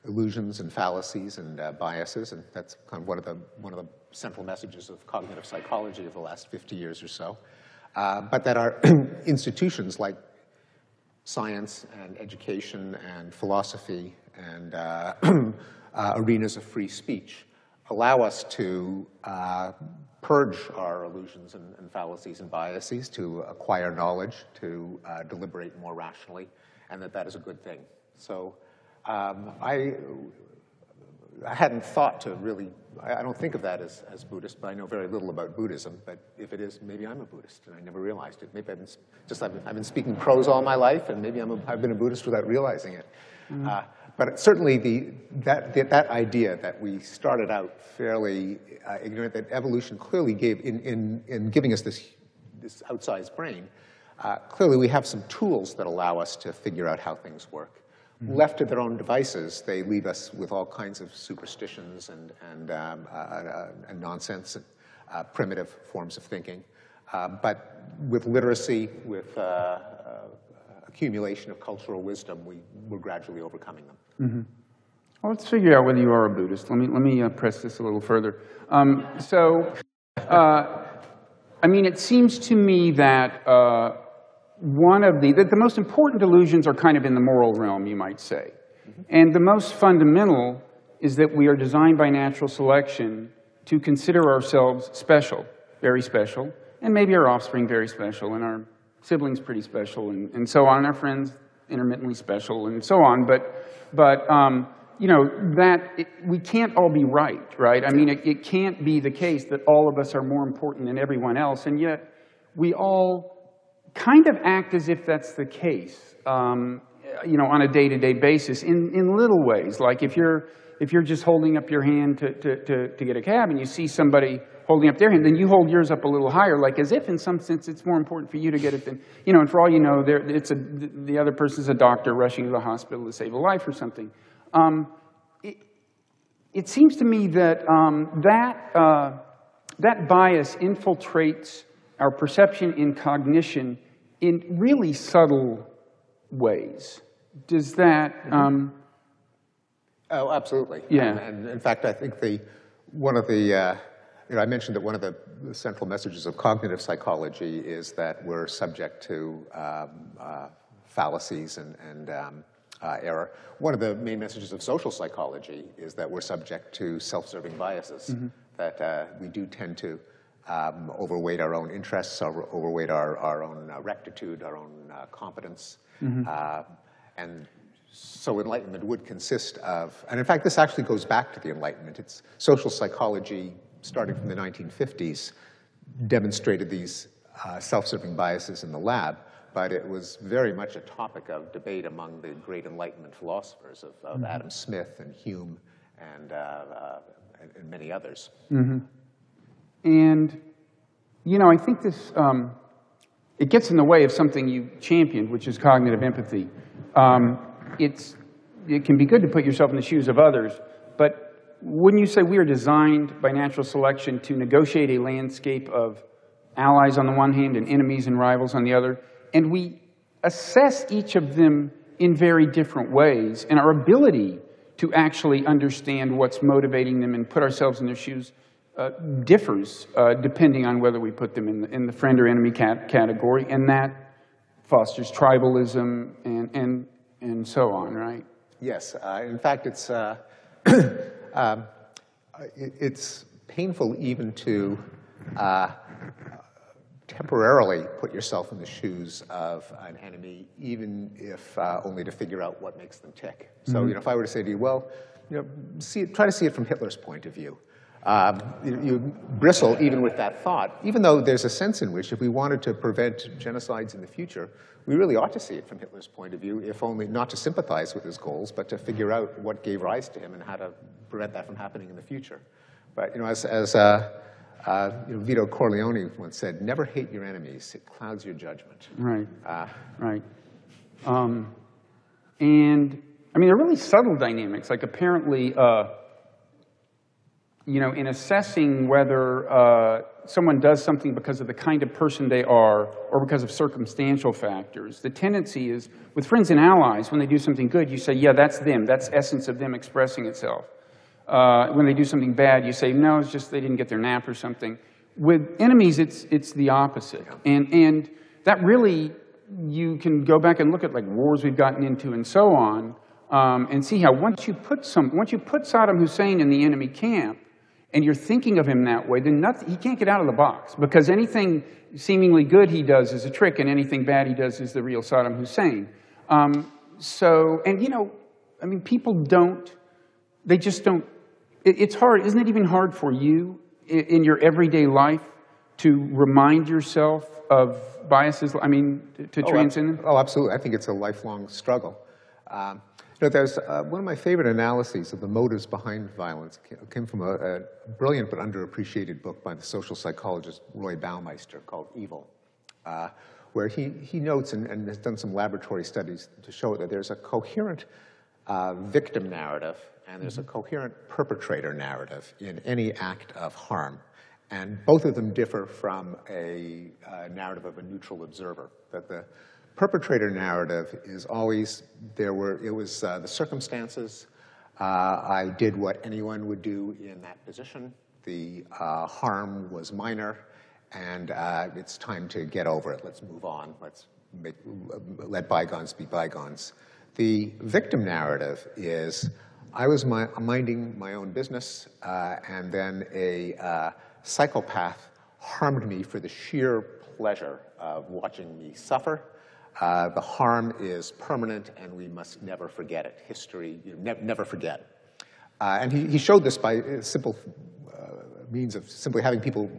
illusions and fallacies and biases, and that's kind of one of the central messages of cognitive psychology of the last 50 years or so. But that our institutions like science and education and philosophy and arenas of free speech allow us to purge our illusions and fallacies and biases, to acquire knowledge, to deliberate more rationally, and that is a good thing. So I hadn't thought to really, I don't think of that as Buddhist, but I know very little about Buddhism, but if it is, maybe I'm a Buddhist, and I never realized it. Maybe I've been speaking prose all my life, and maybe I've been a Buddhist without realizing it. Mm-hmm. But certainly that idea that we started out fairly ignorant, that evolution clearly gave, in giving us this outsized brain, clearly we have some tools that allow us to figure out how things work. Mm-hmm. Left to their own devices, they leave us with all kinds of superstitions and nonsense, and primitive forms of thinking. But with literacy, with accumulation of cultural wisdom, we're gradually overcoming them. Mm-hmm. Well, let's figure out whether you are a Buddhist. Let me press this a little further. I mean, it seems to me that one of the most important delusions are kind of in the moral realm, you might say. Mm-hmm. And the most fundamental is that we are designed by natural selection to consider ourselves special, very special, and maybe our offspring very special, and our siblings pretty special, and so on, and our friends intermittently special, and so on. But you know, we can't all be right? I mean, it can't be the case that all of us are more important than everyone else, and yet we all kind of act as if that's the case, you know, on a day-to-day basis in little ways. Like if you're just holding up your hand to get a cab and you see somebody holding up their hand, then you hold yours up a little higher, like as if in some sense it's more important for you to get it than, you know, and for all you know, the other person's a doctor rushing to the hospital to save a life or something. It seems to me that that bias infiltrates our perception and cognition in really subtle ways. Does that... Oh, absolutely. Yeah. And in fact, I think one of the, you know, I mentioned that one of the central messages of cognitive psychology is that we're subject to fallacies and error. One of the main messages of social psychology is that we're subject to self-serving biases, that we do tend to overweight our own interests, overweight our own rectitude, our own competence. And so Enlightenment would consist of, and in fact, this actually goes back to the Enlightenment. It's social psychology, starting from the 1950s, demonstrated these self-serving biases in the lab, but it was very much a topic of debate among the great Enlightenment philosophers of Adam Smith and Hume and many others. And, you know, I think this, it gets in the way of something you championed, which is cognitive empathy. It can be good to put yourself in the shoes of others, but wouldn't you say we are designed by natural selection to negotiate a landscape of allies on the one hand and enemies and rivals on the other? And we assess each of them in very different ways, and our ability to actually understand what's motivating them and put ourselves in their shoes differs depending on whether we put them in the friend or enemy category, and that fosters tribalism and so on, right? Yes. In fact, it's painful even to temporarily put yourself in the shoes of an enemy, even if only to figure out what makes them tick. So, you know, if I were to say to you, well, you know, try to see it from Hitler's point of view. You bristle even with that thought, even though there's a sense in which if we wanted to prevent genocides in the future, we really ought to see it from Hitler's point of view, if only not to sympathize with his goals, but to figure out what gave rise to him and how to prevent that from happening in the future. But, you know, as you know, Vito Corleone once said, never hate your enemies, it clouds your judgment. Right, right. And, I mean, there are really subtle dynamics, like apparently, you know, in assessing whether someone does something because of the kind of person they are or because of circumstantial factors, the tendency is, with friends and allies, when they do something good, you say, yeah, that's them. That's essence of them expressing itself. When they do something bad, you say, no, it's just they didn't get their nap or something. With enemies, it's the opposite. And that really, you can go back and look at like wars we've gotten into and so on, and see how once you put Saddam Hussein in the enemy camp, and you're thinking of him that way, then he can't get out of the box, because anything seemingly good he does is a trick, and anything bad he does is the real Saddam Hussein. So, and you know, I mean, people don't, they just don't, it's hard, isn't it even hard for you in your everyday life to remind yourself of biases, I mean, to transcend them? Oh, absolutely. I think it's a lifelong struggle. You know, there's one of my favorite analyses of the motives behind violence came from a brilliant but underappreciated book by the social psychologist Roy Baumeister called Evil, where he notes and has done some laboratory studies to show that there's a coherent victim narrative and there's a coherent perpetrator narrative in any act of harm. And both of them differ from a narrative of a neutral observer. That the perpetrator narrative is always, it was the circumstances, I did what anyone would do in that position, the harm was minor, and it's time to get over it, let's move on, let bygones be bygones. The victim narrative is, I was minding my own business, and then a psychopath harmed me for the sheer pleasure of watching me suffer. The harm is permanent, and we must never forget it. History, never forget. And he showed this by a simple means of simply having people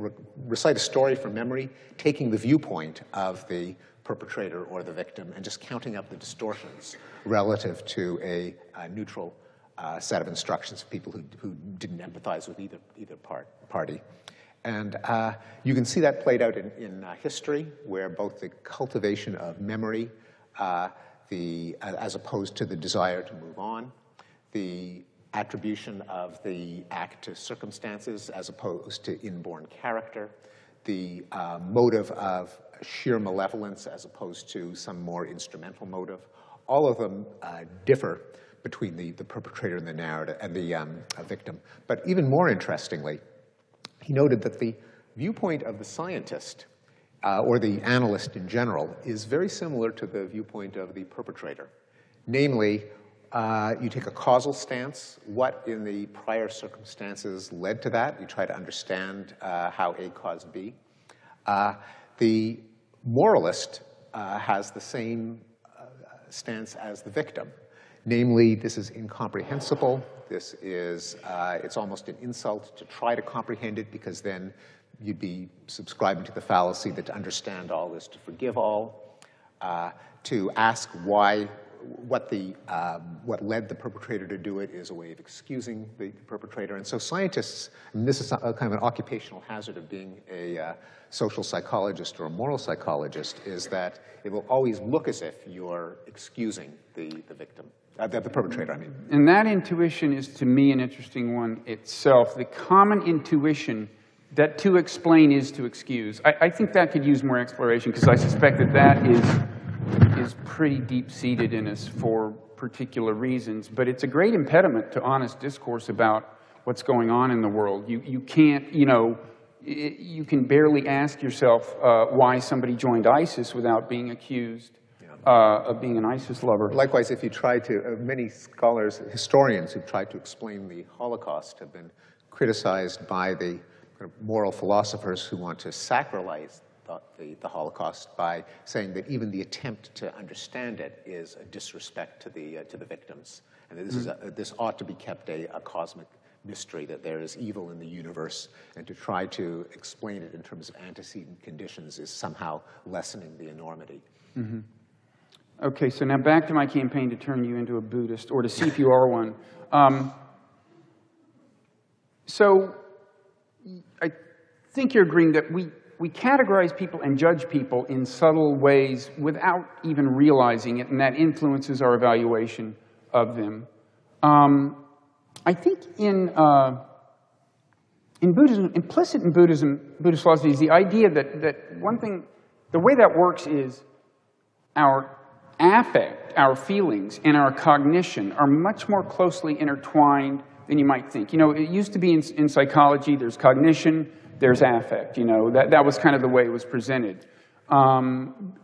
recite a story from memory, taking the viewpoint of the perpetrator or the victim, and just counting up the distortions relative to a neutral set of instructions for people who didn't empathize with either party. And you can see that played out in history, where both the cultivation of memory, as opposed to the desire to move on, the attribution of the act to circumstances as opposed to inborn character, the motive of sheer malevolence as opposed to some more instrumental motive. All of them differ between the perpetrator and the narrative and the victim. But even more interestingly, he noted that the viewpoint of the scientist or the analyst in general is very similar to the viewpoint of the perpetrator. Namely, you take a causal stance. What in the prior circumstances led to that? You try to understand how A caused B. The moralist has the same stance as the victim. Namely, this is incomprehensible. This is, it's almost an insult to try to comprehend it, because then you'd be subscribing to the fallacy that to understand all is to forgive all. To ask what led the perpetrator to do it is a way of excusing the perpetrator. And so scientists, and this is a kind of an occupational hazard of being a social psychologist or a moral psychologist, is that it will always look as if you're excusing the victim, the perpetrator, I mean. And that intuition is, to me, an interesting one itself. The common intuition that to explain is to excuse. I think that could use more exploration, because I suspect that is pretty deep-seated in us for particular reasons. But it's a great impediment to honest discourse about what's going on in the world. You can't, you can barely ask yourself why somebody joined ISIS without being accused of being an ISIS lover. Likewise, if you try to, many scholars, historians who've tried to explain the Holocaust have been criticized by the moral philosophers who want to sacralize the Holocaust by saying that even the attempt to understand it is a disrespect to the victims, and that this ought to be kept a cosmic mystery, that there is evil in the universe, and to try to explain it in terms of antecedent conditions is somehow lessening the enormity. Mm-hmm. Okay, so now back to my campaign to turn you into a Buddhist, or to see if you are one. So I think you're agreeing that we categorize people and judge people in subtle ways without even realizing it, and that influences our evaluation of them. I think in Buddhism, implicit in Buddhist philosophy is the idea that one thing, the way that works is our affect, our feelings, and our cognition are much more closely intertwined than you might think. It used to be in psychology, there's cognition, there's affect. That was kind of the way it was presented.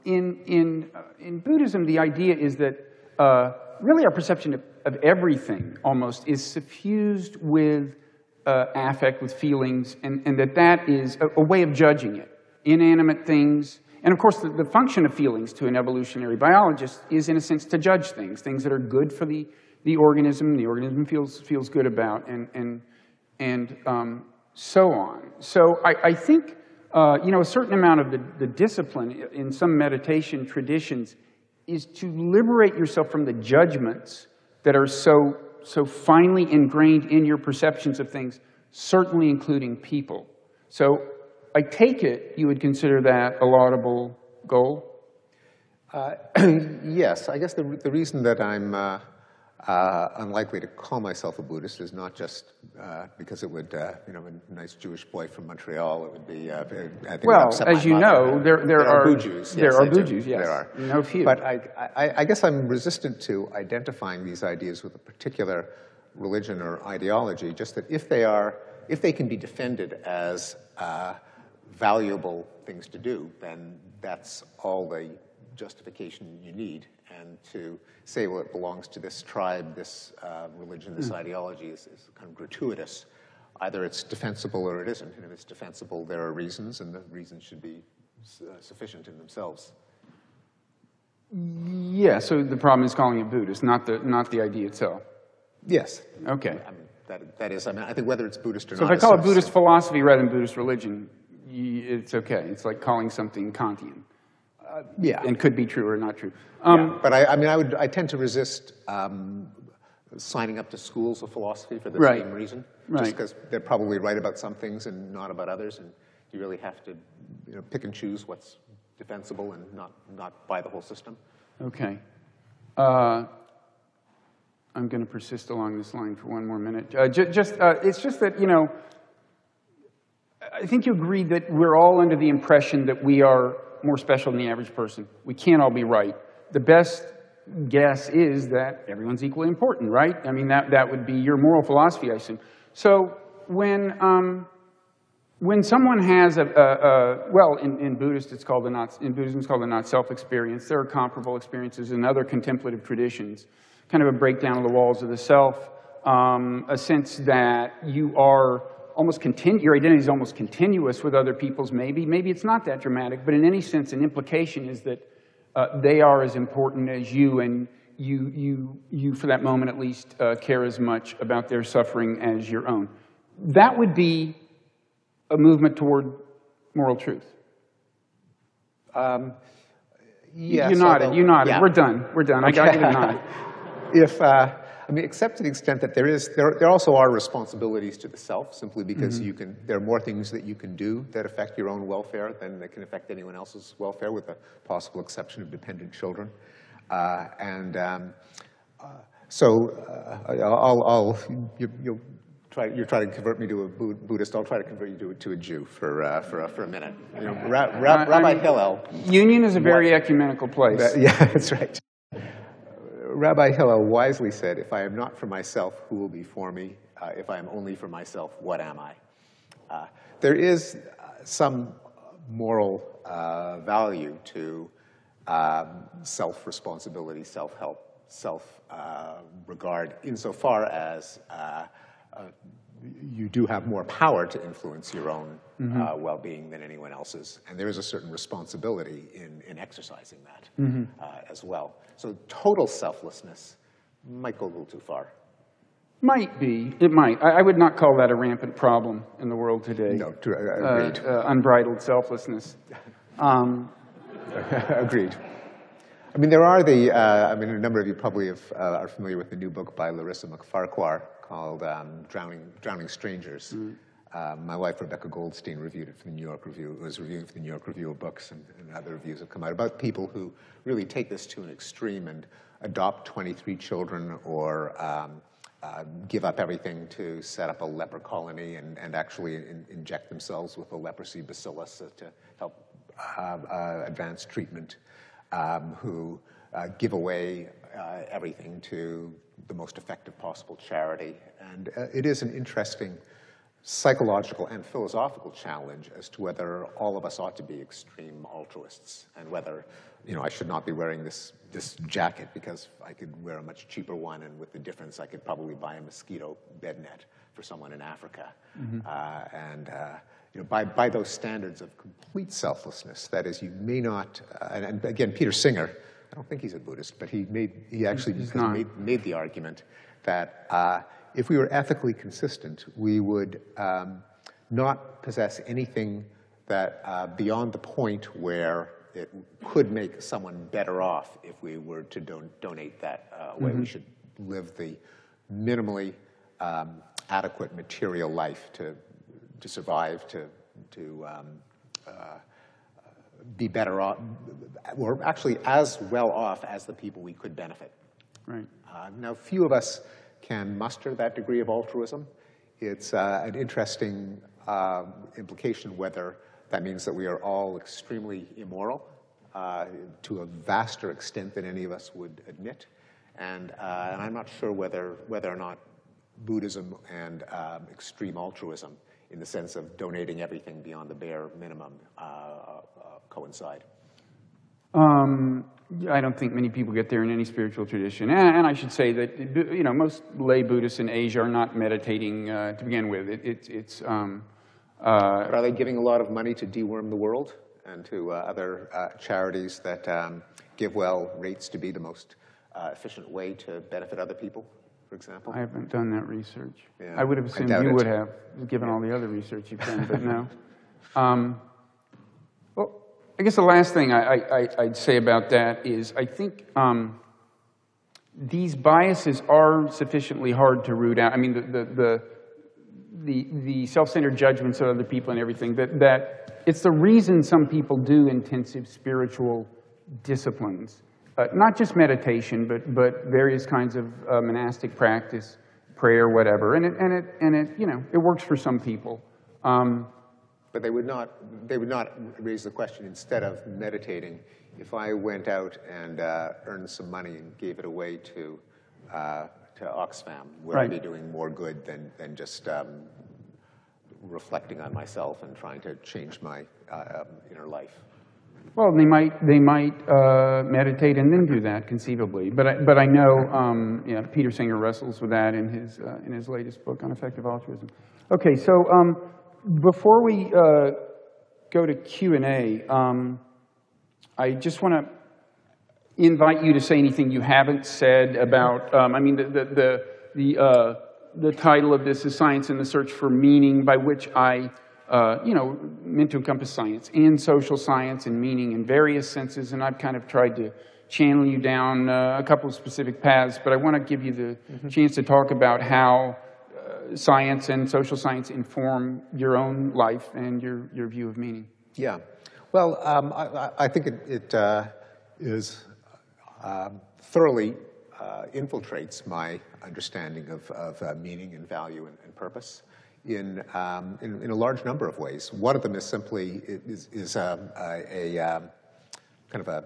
In Buddhism, the idea is that really our perception of everything almost is suffused with affect, with feelings, and that is a way of judging it. Inanimate things, and of course the function of feelings to an evolutionary biologist is in a sense to judge things that are good for the organism feels good about, and so on. So I think a certain amount of the discipline in some meditation traditions is to liberate yourself from the judgments that are so finely ingrained in your perceptions of things, certainly including people. So I take it you would consider that a laudable goal? Yes, I guess the reason that I'm unlikely to call myself a Buddhist is not just because it would, a nice Jewish boy from Montreal, it would be. Well, as you know, there are Bujus. There are Bujus, yes. There are. No few. But I guess I'm resistant to identifying these ideas with a particular religion or ideology. Just that if they can be defended as valuable things to do, then that's all justification you need. And to say, well, it belongs to this tribe, this religion, this ideology is kind of gratuitous. Either it's defensible or it isn't. And if it's defensible, there are reasons, and the reasons should be sufficient in themselves. Yeah, so the problem is calling it Buddhist, not the idea itself. Yes. Okay. I mean, that is, I mean, I think whether it's Buddhist or so not. So if I call it Buddhist philosophy rather than Buddhist religion, it's okay. It's like calling something Kantian. Yeah. And could be true or not true. Yeah. But I mean, I tend to resist signing up to schools of philosophy for the same reason. Just because they're probably right about some things and not about others, and you really have to, you know, pick and choose what's defensible and not buy the whole system. Okay. I'm going to persist along this line for one more minute. It's just that, you know, I think you agree that we're all under the impression that we are more special than the average person. We can't all be right. The best guess is that everyone's equally important, right? I mean, that would be your moral philosophy, I assume. So when someone has well, in Buddhist it's called in Buddhism it's called the not-self experience. There are comparable experiences in other contemplative traditions, kind of a breakdown of the walls of the self, a sense that you are almost your identity is almost continuous with other people's. Maybe it's not that dramatic, but in any sense, an implication is that they are as important as you, and you for that moment at least care as much about their suffering as your own. That would be a movement toward moral truth. Yes, you nodded. Yeah. We're done. Okay. I got you to nod. I mean, except to the extent that there also are responsibilities to the self, simply because there are more things that you can do that affect your own welfare than that can affect anyone else's welfare, with the possible exception of dependent children. You're trying to convert me to a Buddhist. I'll try to convert you to a Jew for a minute. You know, Rabbi Hillel. Union is a very ecumenical place. Yeah, that's right. Rabbi Hillel wisely said, "If I am not for myself, who will be for me? If I am only for myself, what am I?" There is some moral value to self-responsibility, self-help, self-regard, insofar as you do have more power to influence your own well-being than anyone else's. And there is a certain responsibility in exercising that as well. So total selflessness might go a little too far. Might be. It might. I would not call that a rampant problem in the world today. No, agreed. Unbridled selflessness. Agreed. I mean, there are a number of you probably are familiar with the new book by Larissa McFarquhar called Drowning Strangers. My wife, Rebecca Goldstein, reviewed it for the New York Review. It was reviewed for the New York Review of Books, and other reviews have come out about people who really take this to an extreme and adopt 23 children or give up everything to set up a leper colony and actually inject themselves with a leprosy bacillus to help advance treatment, who give away everything to the most effective possible charity. And it is an interesting psychological and philosophical challenge as to whether all of us ought to be extreme altruists, and whether, you know, I should not be wearing this jacket because I could wear a much cheaper one, and with the difference I could probably buy a mosquito bed net for someone in Africa. You know, by those standards of complete selflessness, that is, you may not, and again, Peter Singer, I don't think he's a Buddhist, but he actually made the argument that if we were ethically consistent, we would not possess anything that beyond the point where it could make someone better off if we were to donate that away. We should live the minimally adequate material life to survive, to be better off, or actually as well off as the people we could benefit. Right. Now, few of us can muster that degree of altruism. It's an interesting implication whether that means that we are all extremely immoral to a vaster extent than any of us would admit. And I'm not sure whether or not Buddhism and extreme altruism, in the sense of donating everything beyond the bare minimum, coincide. I don't think many people get there in any spiritual tradition. And I should say that, you know, most lay Buddhists in Asia are not meditating to begin with. But are they giving a lot of money to deworm the world and to other charities that give well rates to be the most efficient way to benefit other people, for example? I haven't done that research. Yeah, I would have assumed you would have, given all the other research you've done, but no. Well, I guess the last thing I'd say about that is I think these biases are sufficiently hard to root out. I mean, the self-centered judgments of other people and everything, that it's the reason some people do intensive spiritual disciplines. Not just meditation, but various kinds of monastic practice, prayer, whatever. And it you know, it works for some people. But they would not raise the question, instead of meditating, if I went out and earned some money and gave it away to Oxfam, would I be doing more good than just reflecting on myself and trying to change my inner life? Well, they might meditate and then do that, conceivably. But I know yeah, Peter Singer wrestles with that in his latest book on effective altruism. Okay, so before we go to Q&A, I just want to invite you to say anything you haven't said about. I mean, the title of this is "Science in the Search for Meaning," by which I. You know, meant to encompass science and social science and meaning in various senses, and I've kind of tried to channel you down a couple of specific paths, but I want to give you the chance to talk about how science and social science inform your own life and your view of meaning. Yeah. Well, I think it thoroughly infiltrates my understanding of meaning and value and purpose. In a large number of ways. One of them is simply a kind of a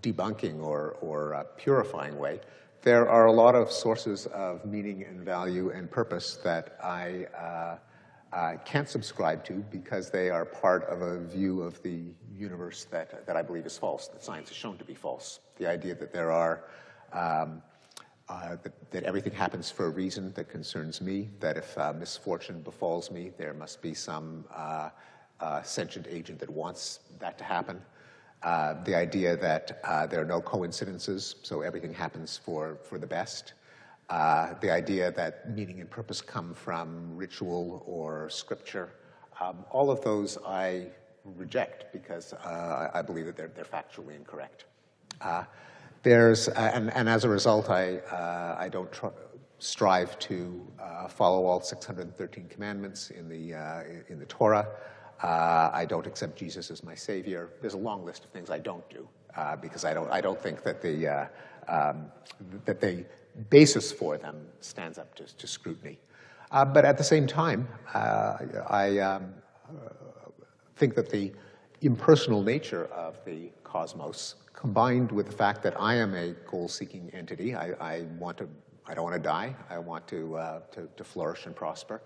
debunking or a purifying way. There are a lot of sources of meaning and value and purpose that I can't subscribe to because they are part of a view of the universe that I believe is false, that science has shown to be false. The idea that there are that everything happens for a reason that concerns me, that if misfortune befalls me, there must be some sentient agent that wants that to happen. The idea that there are no coincidences, so everything happens for the best. The idea that meaning and purpose come from ritual or scripture. All of those I reject because I believe that they're factually incorrect. And as a result, I don't strive to follow all 613 commandments in the Torah. I don't accept Jesus as my savior. There's a long list of things I don't do because I don't think that the basis for them stands up to scrutiny. But at the same time, I think that the impersonal nature of the cosmos, combined with the fact that I am a goal-seeking entity, I don't want to die. I want to flourish and prosper.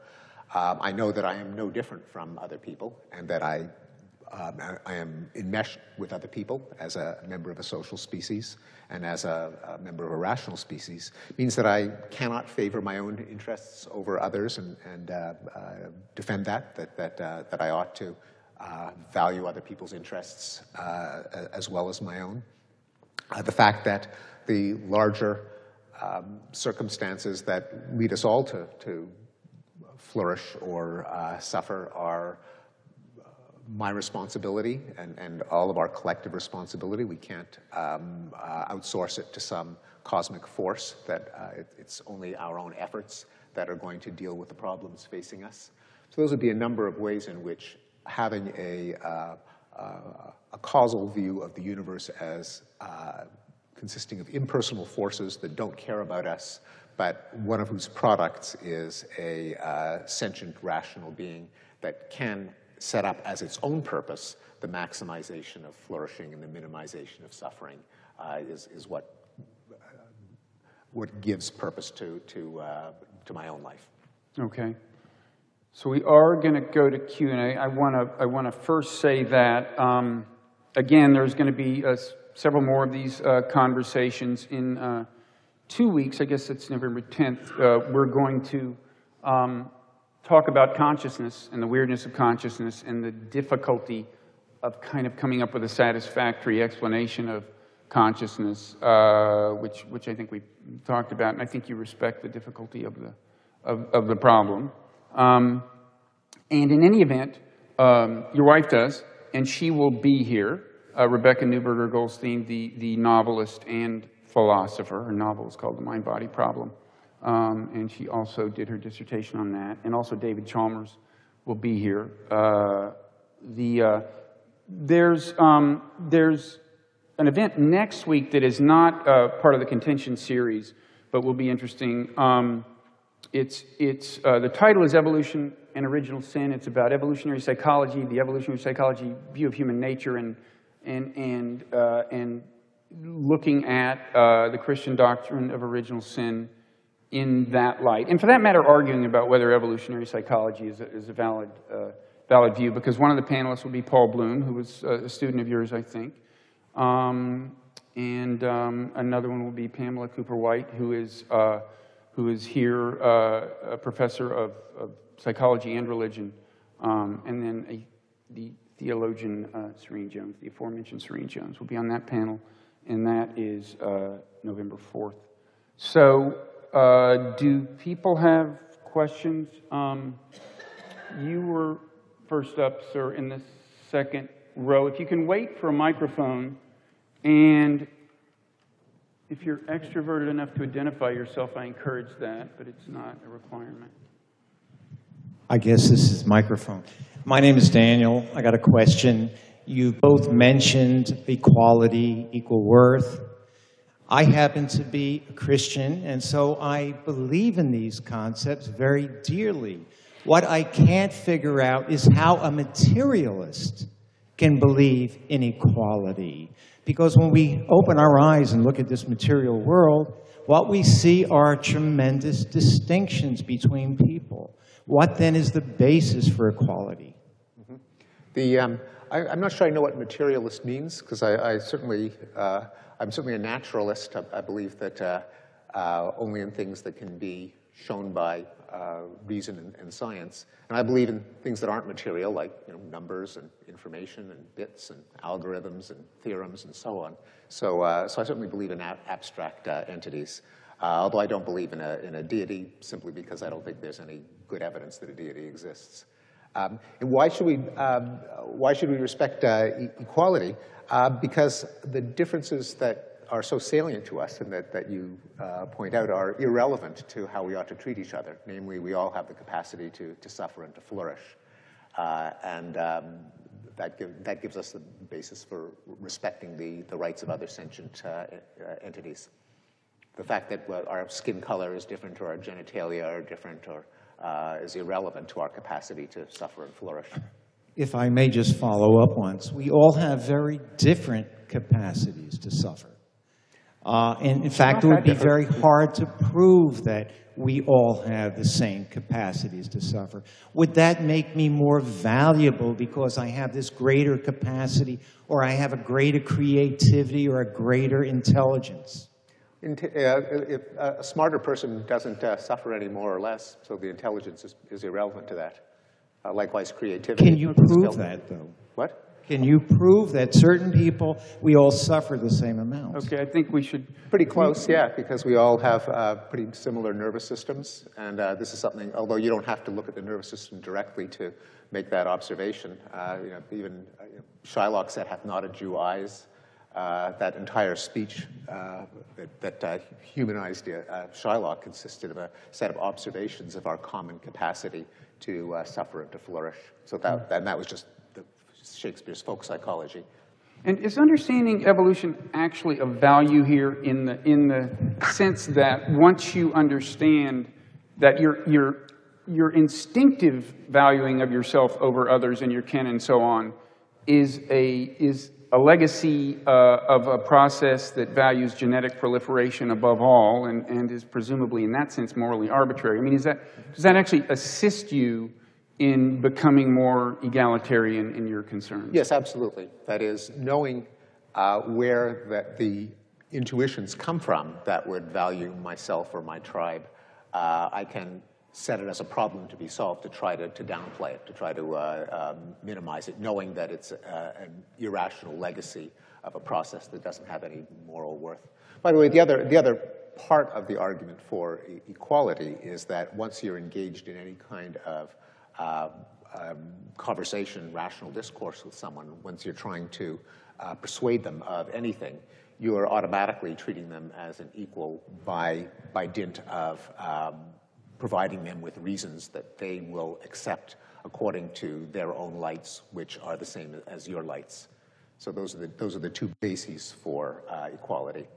I know that I am no different from other people, and that I am enmeshed with other people as a member of a social species and as a member of a rational species. It means that I cannot favor my own interests over others and defend that I ought to value other people's interests as well as my own. The fact that the larger circumstances that lead us all to flourish or suffer are my responsibility and all of our collective responsibility. We can't outsource it to some cosmic force, that it's only our own efforts that are going to deal with the problems facing us. So those would be a number of ways in which having a causal view of the universe as consisting of impersonal forces that don't care about us, but one of whose products is a sentient, rational being that can set up as its own purpose the maximization of flourishing and the minimization of suffering is what gives purpose to my own life. Okay. So we are going to go to Q&A. I want to first say that again, there's going to be several more of these conversations in 2 weeks. I guess it's November 10th. We're going to talk about consciousness and the weirdness of consciousness and the difficulty of kind of coming up with a satisfactory explanation of consciousness, which I think we talked about, and I think you respect the difficulty of the problem. And in any event, your wife does, and she will be here. Rebecca Neuberger Goldstein, the novelist and philosopher. Her novel is called The Mind-Body Problem. And she also did her dissertation on that. And also David Chalmers will be here. There's an event next week that is not part of the Contentions series, but will be interesting. The title is Evolution and Original Sin. It's about evolutionary psychology, the evolutionary psychology view of human nature, and looking at the Christian doctrine of original sin in that light. And for that matter, arguing about whether evolutionary psychology is a valid view, because one of the panelists will be Paul Bloom, who was a student of yours, I think. And another one will be Pamela Cooper-White, who is here, a professor of psychology and religion, and then the theologian Serene Jones, the aforementioned Serene Jones, will be on that panel, and that is November 4th. So, do people have questions? You were first up, sir, in the second row. If you can wait for a microphone, and if you're extroverted enough to identify yourself, I encourage that, but it's not a requirement. I guess this is microphone. My name is Daniel. I got a question. You both mentioned equality, equal worth. I happen to be a Christian, and so I believe in these concepts very dearly. What I can't figure out is how a materialist can believe in equality. Because when we open our eyes and look at this material world, what we see are tremendous distinctions between people. What then is the basis for equality? Mm-hmm. I'm not sure I know what materialist means, because I'm certainly a naturalist. I believe that only in things that can be shown by reason and science. And I believe in things that aren't material, like numbers and information and bits and algorithms and theorems and so on. So I certainly believe in abstract entities, although I don't believe in a deity, simply because I don't think there's any good evidence that a deity exists. And why should we respect equality? Because the differences that are so salient to us and that you point out are irrelevant to how we ought to treat each other. Namely, we all have the capacity to suffer and to flourish. And that gives us the basis for respecting the rights of other sentient entities. The fact that our skin color is different or our genitalia are different or is irrelevant to our capacity to suffer and flourish. If I may just follow up once, we all have very different capacities to suffer. And in fact, it would be very hard to prove that we all have the same capacities to suffer. Would that make me more valuable because I have this greater capacity, or I have a greater creativity or a greater intelligence? If a smarter person doesn't suffer any more or less, so the intelligence is irrelevant to that. Likewise, creativity. Can you prove that, though? What? Can you prove that certain people, we all suffer the same amount? Okay, I think we should... Pretty close, yeah, because we all have pretty similar nervous systems. And this is something, although you don't have to look at the nervous system directly to make that observation. Even Shylock said, "Hath not a Jew eyes?" That entire speech that humanized Shylock consisted of a set of observations of our common capacity to suffer and to flourish. So that was just Shakespeare's folk psychology. And is understanding evolution actually of value here in the sense that once you understand that your instinctive valuing of yourself over others and your kin and so on is a legacy of a process that values genetic proliferation above all and is presumably in that sense morally arbitrary? I mean, does that actually assist you in becoming more egalitarian in your concerns? Yes, absolutely. That is, knowing where the intuitions come from that would value myself or my tribe, I can set it as a problem to be solved, to try to downplay it, to try to minimize it, knowing that it's an irrational legacy of a process that doesn't have any moral worth. By the way, the other part of the argument for equality is that once you're engaged in any kind of conversation, rational discourse with someone, once you're trying to persuade them of anything, you are automatically treating them as an equal by dint of providing them with reasons that they will accept according to their own lights, which are the same as your lights. So those are the two bases for equality.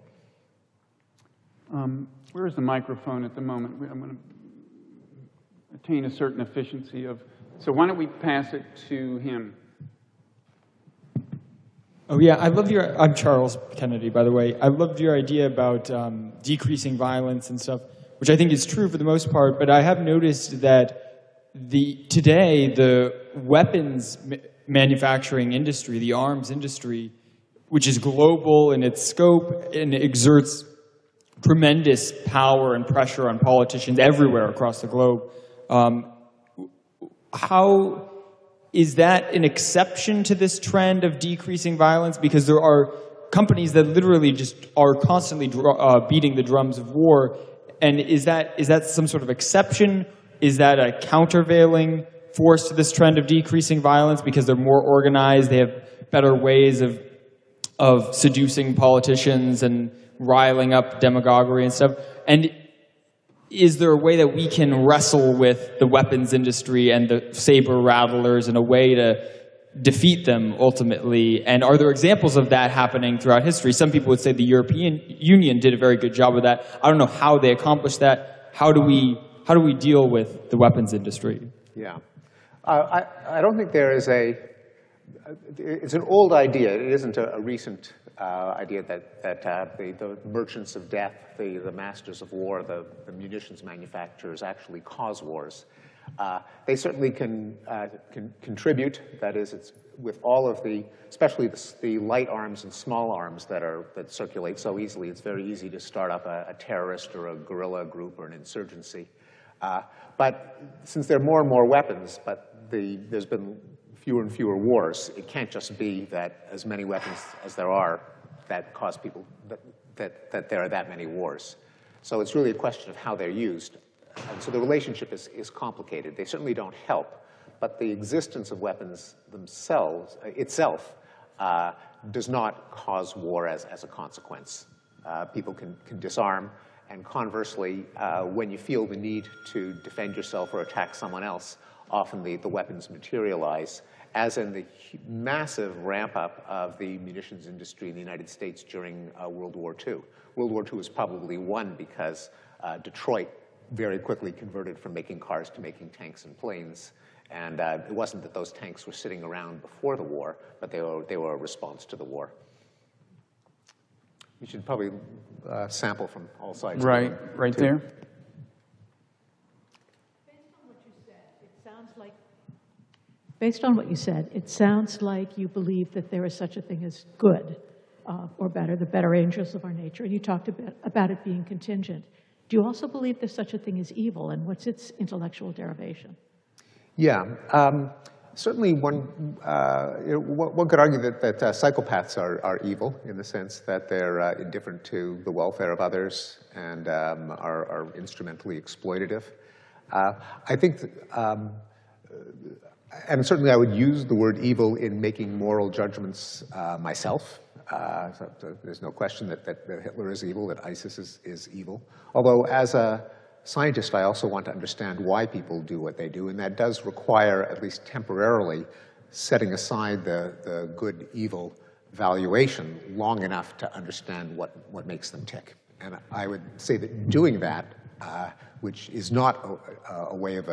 Where is the microphone at the moment? I'm going to attain a certain efficiency of. So why don't we pass it to him? Oh yeah, I love your. I'm Charles Kennedy, by the way. I loved your idea about decreasing violence and stuff, which I think is true for the most part. But I have noticed that today the weapons manufacturing industry, the arms industry, which is global in its scope and exerts tremendous power and pressure on politicians everywhere across the globe. How is that an exception to this trend of decreasing violence? Because there are companies that literally just are constantly beating the drums of war. And is that some sort of exception? Is that a countervailing force to this trend of decreasing violence because they're more organized, they have better ways of seducing politicians and riling up demagoguery and stuff? And is there a way that we can wrestle with the weapons industry and the saber rattlers in a way to defeat them ultimately? And are there examples of that happening throughout history? Some people would say the European Union did a very good job of that. I don't know how they accomplished that. How do we deal with the weapons industry? Yeah. I don't think there is it's an old idea. It isn't a recent idea that the merchants of death, the masters of war, the munitions manufacturers actually cause wars. They certainly can contribute. That is, it's with all of especially the light arms and small arms that circulate so easily. It's very easy to start up a terrorist or a guerrilla group or an insurgency. But since there are more and more weapons, but there's been fewer and fewer wars, it can't just be that as many weapons as there are that cause people, that there are that many wars. So it's really a question of how they're used. And so the relationship is complicated. They certainly don't help, but the existence of weapons itself does not cause war as a consequence. People can disarm, and conversely, when you feel the need to defend yourself or attack someone else, often the weapons materialize, as in the massive ramp-up of the munitions industry in the United States during World War II. World War II was probably won because Detroit very quickly converted from making cars to making tanks and planes. And it wasn't that those tanks were sitting around before the war, but they were a response to the war. You should probably sample from all sides. Right there. Based on what you said, it sounds like you believe that there is such a thing as good or better, the better angels of our nature. And you talked about it being contingent. Do you also believe there's such a thing as evil, and what's its intellectual derivation? Yeah. Certainly one could argue that psychopaths are evil in the sense that they're indifferent to the welfare of others and are instrumentally exploitative. I think and certainly I would use the word evil in making moral judgments myself. So there's no question that Hitler is evil, that ISIS is evil. Although as a scientist, I also want to understand why people do what they do, and that does require, at least temporarily, setting aside the good-evil valuation long enough to understand what makes them tick. And I would say that doing that, which is not a way of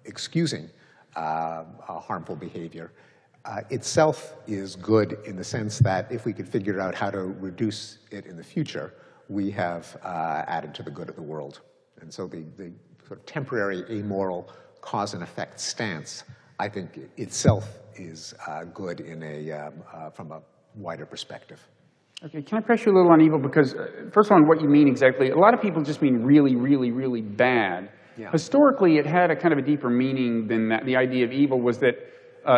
excusing harmful behavior, itself is good in the sense that if we could figure out how to reduce it in the future, we have added to the good of the world. And so the sort of temporary amoral cause and effect stance, I think itself is good in from a wider perspective. Okay, can I press you a little on evil? Because first of all, what you mean exactly, a lot of people just mean really, really, really bad. Yeah. Historically, it had a kind of a deeper meaning than that. The idea of evil was that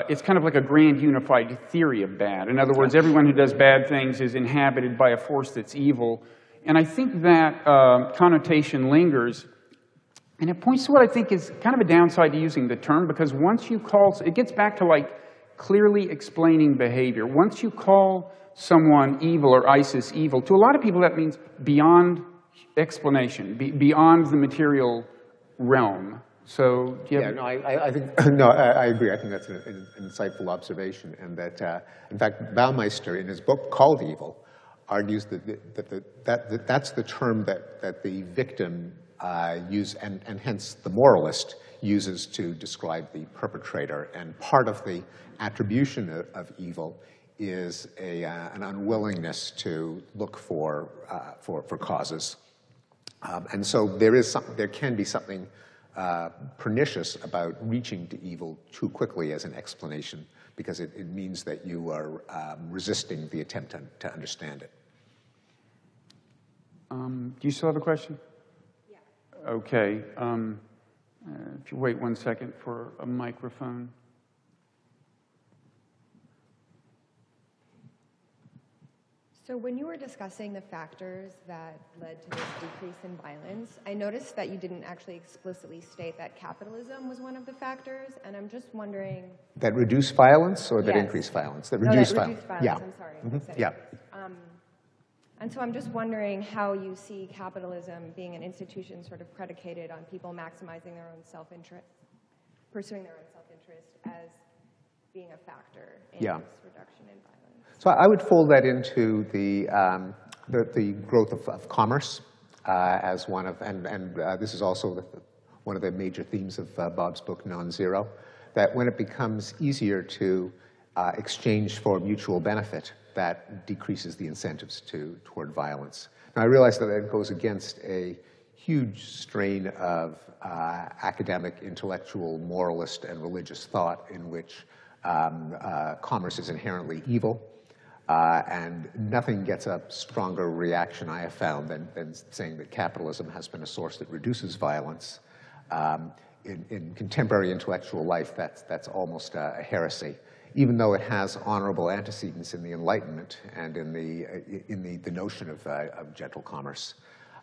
it's kind of like a grand unified theory of bad. In other words, everyone who does bad things is inhabited by a force that's evil. And I think that connotation lingers. And it points to what I think is kind of a downside to using the term, because once you call, it gets back to like clearly explaining behavior. Once you call someone evil or ISIS evil, to a lot of people that means beyond explanation, beyond the material realm. So, do you have... Yeah, no, I think, no, I agree. I think that's an insightful observation, and that, in fact, Baumeister, in his book called Evil, argues that that's the term that the victim use, and hence the moralist uses to describe the perpetrator. And part of the attribution of evil is an unwillingness to look for causes. And so there can be something pernicious about reaching to evil too quickly as an explanation, because it means that you are resisting the attempt to understand it. Do you still have a question? Yeah. Okay. If you wait 1 second for a microphone. So when you were discussing the factors that led to this decrease in violence, I noticed that you didn't actually explicitly state that capitalism was one of the factors, and I'm just wondering... That reduce violence or that Yes. increase violence? That No, reduce that violence. reduce violence, Yeah. I'm sorry. Mm-hmm. I said Yeah. increase. And so I'm just wondering how you see capitalism being an institution sort of predicated on people maximizing their own self-interest, pursuing their own self-interest as being a factor in this reduction in violence. So I would fold that into the growth of commerce as one of, and this is also one of the major themes of Bob's book, Non-Zero, that when it becomes easier to exchange for mutual benefit, that decreases the incentives toward violence. Now, I realize that it goes against a huge strain of academic, intellectual, moralist, and religious thought in which commerce is inherently evil, and nothing gets a stronger reaction, I have found, than saying that capitalism has been a source that reduces violence. In contemporary intellectual life, that's almost a heresy, even though it has honorable antecedents in the Enlightenment and in the notion of gentle commerce.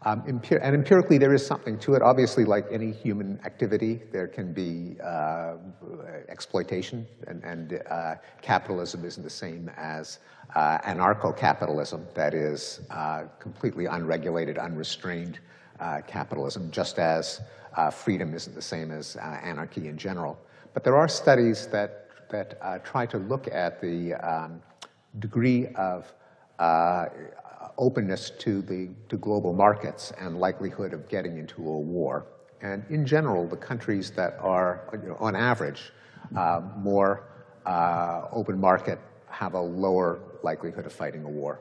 And empirically, there is something to it. Obviously, like any human activity, there can be exploitation, and capitalism isn't the same as anarcho-capitalism, that is completely unregulated, unrestrained capitalism, just as freedom isn't the same as anarchy in general. But there are studies that try to look at the degree of openness to global markets and likelihood of getting into a war. And in general, the countries that are, on average, more open market have a lower likelihood of fighting a war.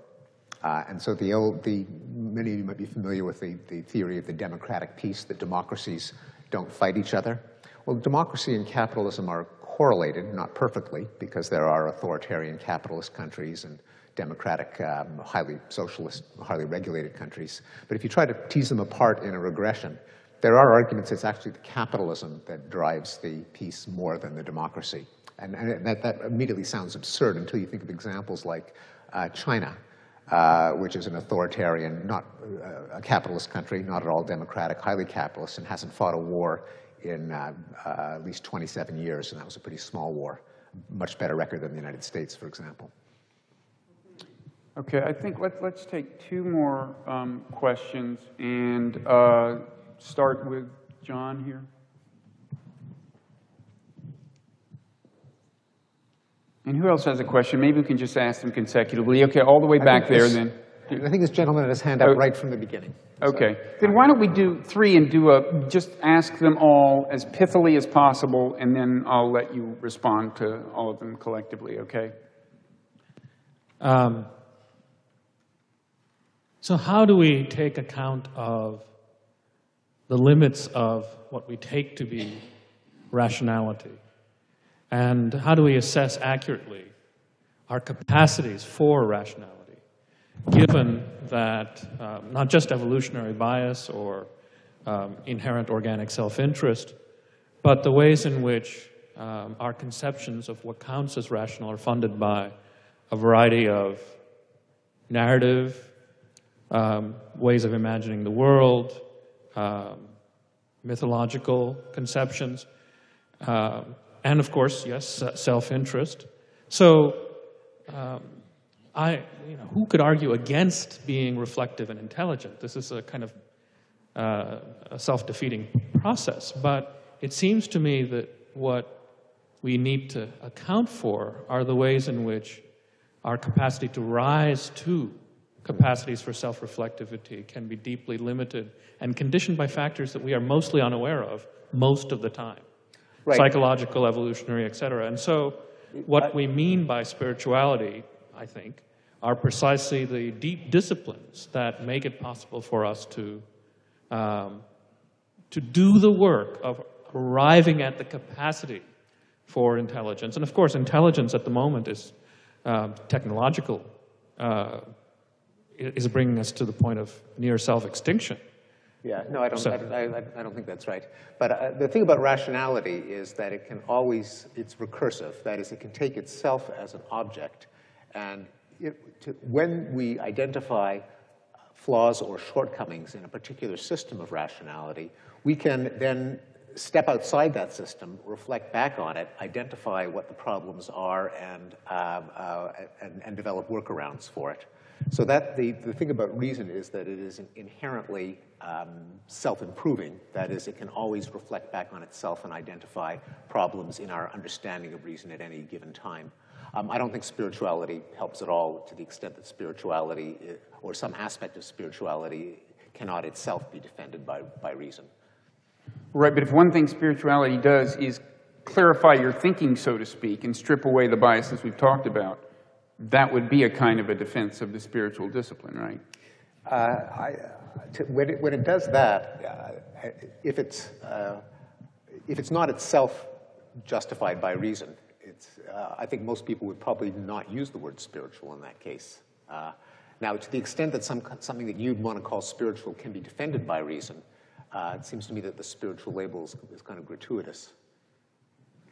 And so many of you might be familiar with the theory of the democratic peace, that democracies don't fight each other. Well, democracy and capitalism are correlated, not perfectly, because there are authoritarian capitalist countries and democratic, highly socialist, highly regulated countries. But if you try to tease them apart in a regression, there are arguments it's actually the capitalism that drives the peace more than the democracy. And that immediately sounds absurd until you think of examples like China, which is an authoritarian, not a capitalist country, not at all democratic, highly capitalist, and hasn't fought a war in at least 27 years, and that was a pretty small war. Much better record than the United States, for example. Okay, I think let's take two more questions, and start with John here. And who else has a question? Maybe we can just ask them consecutively. Okay, all the way back there then. I think this gentleman had his hand up right from the beginning. Okay, then why don't we do three and just ask them all as pithily as possible, and then I'll let you respond to all of them collectively, okay? So how do we take account of the limits of what we take to be rationality? And how do we assess accurately our capacities for rationality, given that not just evolutionary bias or inherent organic self-interest, but the ways in which our conceptions of what counts as rational are funded by a variety of narrative, ways of imagining the world, mythological conceptions, and of course, yes, self-interest. So, who could argue against being reflective and intelligent? This is a kind of a self-defeating process, but it seems to me that what we need to account for are the ways in which our capacity to rise to capacities for self-reflectivity can be deeply limited and conditioned by factors that we are mostly unaware of most of the time. Right. Psychological, evolutionary, et cetera. And so what we mean by spirituality, I think, are precisely the deep disciplines that make it possible for us to do the work of arriving at the capacity for intelligence. And of course, intelligence at the moment is technological, is bringing us to the point of near self-extinction. Yeah, no, I don't think that's right. But the thing about rationality is that it can always, it's recursive. That is, it can take itself as an object. And when we identify flaws or shortcomings in a particular system of rationality, we can then step outside that system, reflect back on it, identify what the problems are, and develop workarounds for it. So that the thing about reason is that it is inherently self-improving. That is, it can always reflect back on itself and identify problems in our understanding of reason at any given time. I don't think spirituality helps at all to the extent that spirituality, or some aspect of spirituality, cannot itself be defended by reason. Right, but if one thing spirituality does is clarify your thinking, so to speak, and strip away the biases we've talked about, that would be a kind of a defense of the spiritual discipline, right? When it does that, if it's not itself justified by reason, I think most people would probably not use the word spiritual in that case. Now, to the extent that something that you'd want to call spiritual can be defended by reason, it seems to me that the spiritual label is kind of gratuitous.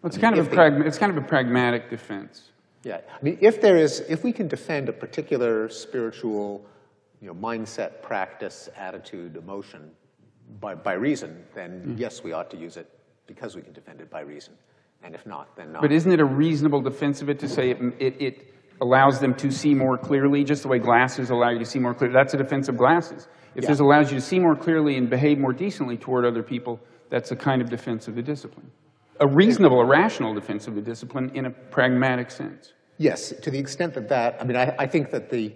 Well, it's kind of a pragmatic defense. Yeah, I mean, if we can defend a particular spiritual, mindset, practice, attitude, emotion by reason, then yes, we ought to use it because we can defend it by reason. And if not, then not. But isn't it a reasonable defense of it to say it allows them to see more clearly, just the way glasses allow you to see more clearly? That's a defense of glasses. If this allows you to see more clearly and behave more decently toward other people, that's a kind of defense of the discipline. A reasonable, a rational defense of the discipline in a pragmatic sense. Yes, to the extent that I mean, I think that the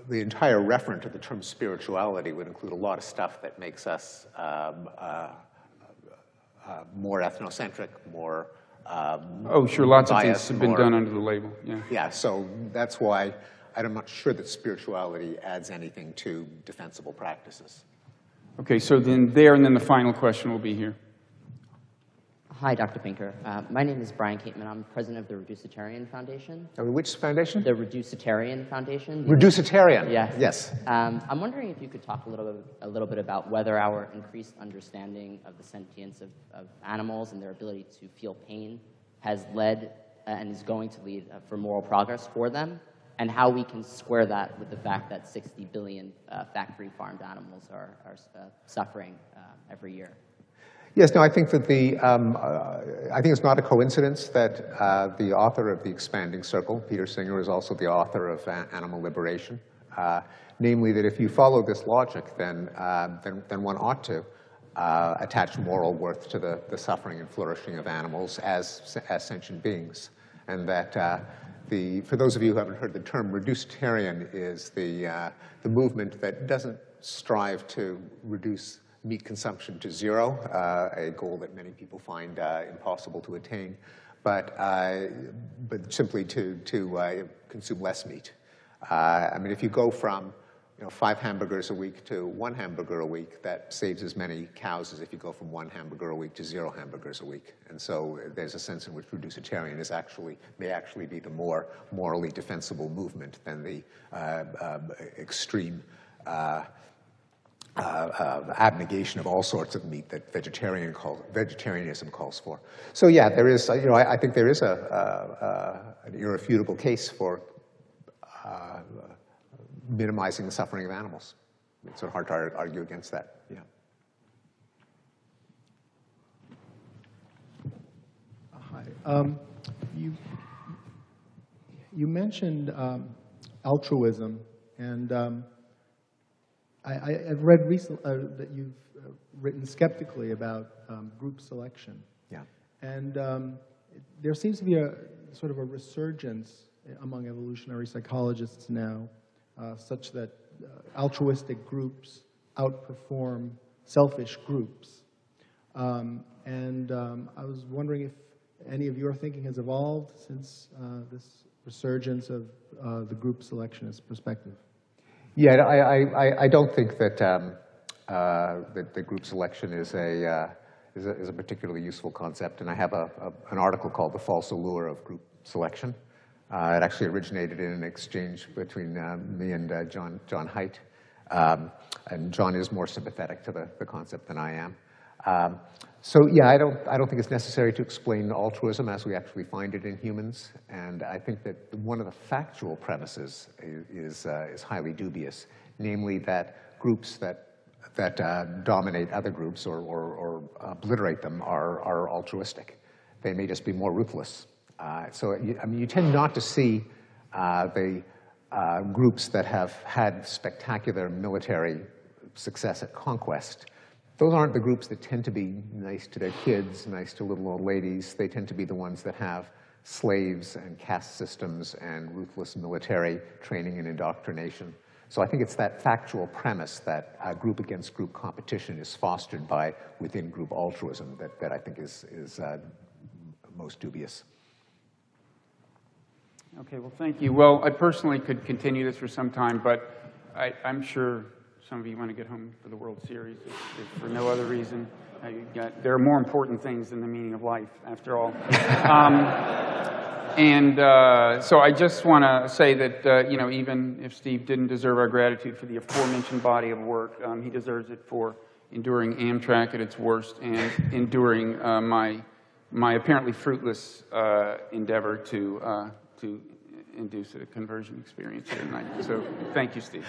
entire referent to the term spirituality would include a lot of stuff that makes us more ethnocentric, more oh, sure, lots of things have been done under the label, yeah. Yeah, so that's why I'm not sure that spirituality adds anything to defensible practices. Okay, so then there, and then the final question will be here. Hi, Dr. Pinker. My name is Brian Cateman. I'm president of the Reducitarian Foundation. Which foundation? The Reducitarian Foundation. Reducitarian? Yeah. Yes. I'm wondering if you could talk a little bit about whether our increased understanding of the sentience of animals and their ability to feel pain has led and is going to lead for moral progress for them, and how we can square that with the fact that 60 billion factory-farmed animals are suffering every year. Yes, no, I think that I think it's not a coincidence that the author of The Expanding Circle, Peter Singer, is also the author of Animal Liberation. Namely, that if you follow this logic, then one ought to attach moral worth to the suffering and flourishing of animals as sentient beings. And that for those of you who haven't heard the term, Reducitarian is the movement that doesn't strive to reduce meat consumption to zero, a goal that many people find impossible to attain, but simply to consume less meat. I mean, if you go from 5 hamburgers a week to 1 hamburger a week, that saves as many cows as if you go from 1 hamburger a week to 0 hamburgers a week. And so there's a sense in which reducitarian may actually be the more morally defensible movement than the extreme abnegation of all sorts of meat that vegetarianism calls for. So yeah, there is, I think there is an irrefutable case for minimizing the suffering of animals. It's sort of hard to argue against that. Yeah. Hi. You mentioned altruism, and I've read recently that you've written skeptically about group selection. Yeah. And there seems to be a sort of a resurgence among evolutionary psychologists now, such that altruistic groups outperform selfish groups. And I was wondering if any of your thinking has evolved since this resurgence of the group selectionist perspective. Yeah, I don't think that that group selection is a particularly useful concept, and I have an article called "The False Allure of Group Selection." It actually originated in an exchange between me and John Haidt, and John is more sympathetic to the concept than I am. So yeah, I don't think it's necessary to explain altruism as we actually find it in humans, and I think that one of the factual premises is highly dubious, namely that groups that dominate other groups or obliterate them are altruistic. They may just be more ruthless. So you tend not to see the groups that have had spectacular military success at conquest. Those aren't the groups that tend to be nice to their kids, nice to little old ladies. They tend to be the ones that have slaves and caste systems and ruthless military training and indoctrination. So I think it's that factual premise that group against group competition is fostered by within group altruism that I think is most dubious. Okay, well, thank you. Well, I personally could continue this for some time, but I'm sure some of you want to get home for the World Series, if for no other reason. There are more important things than the meaning of life, after all. So I just want to say that, even if Steve didn't deserve our gratitude for the aforementioned body of work, he deserves it for enduring Amtrak at its worst and enduring my apparently fruitless endeavor to induce a conversion experience here tonight. So thank you, Steve.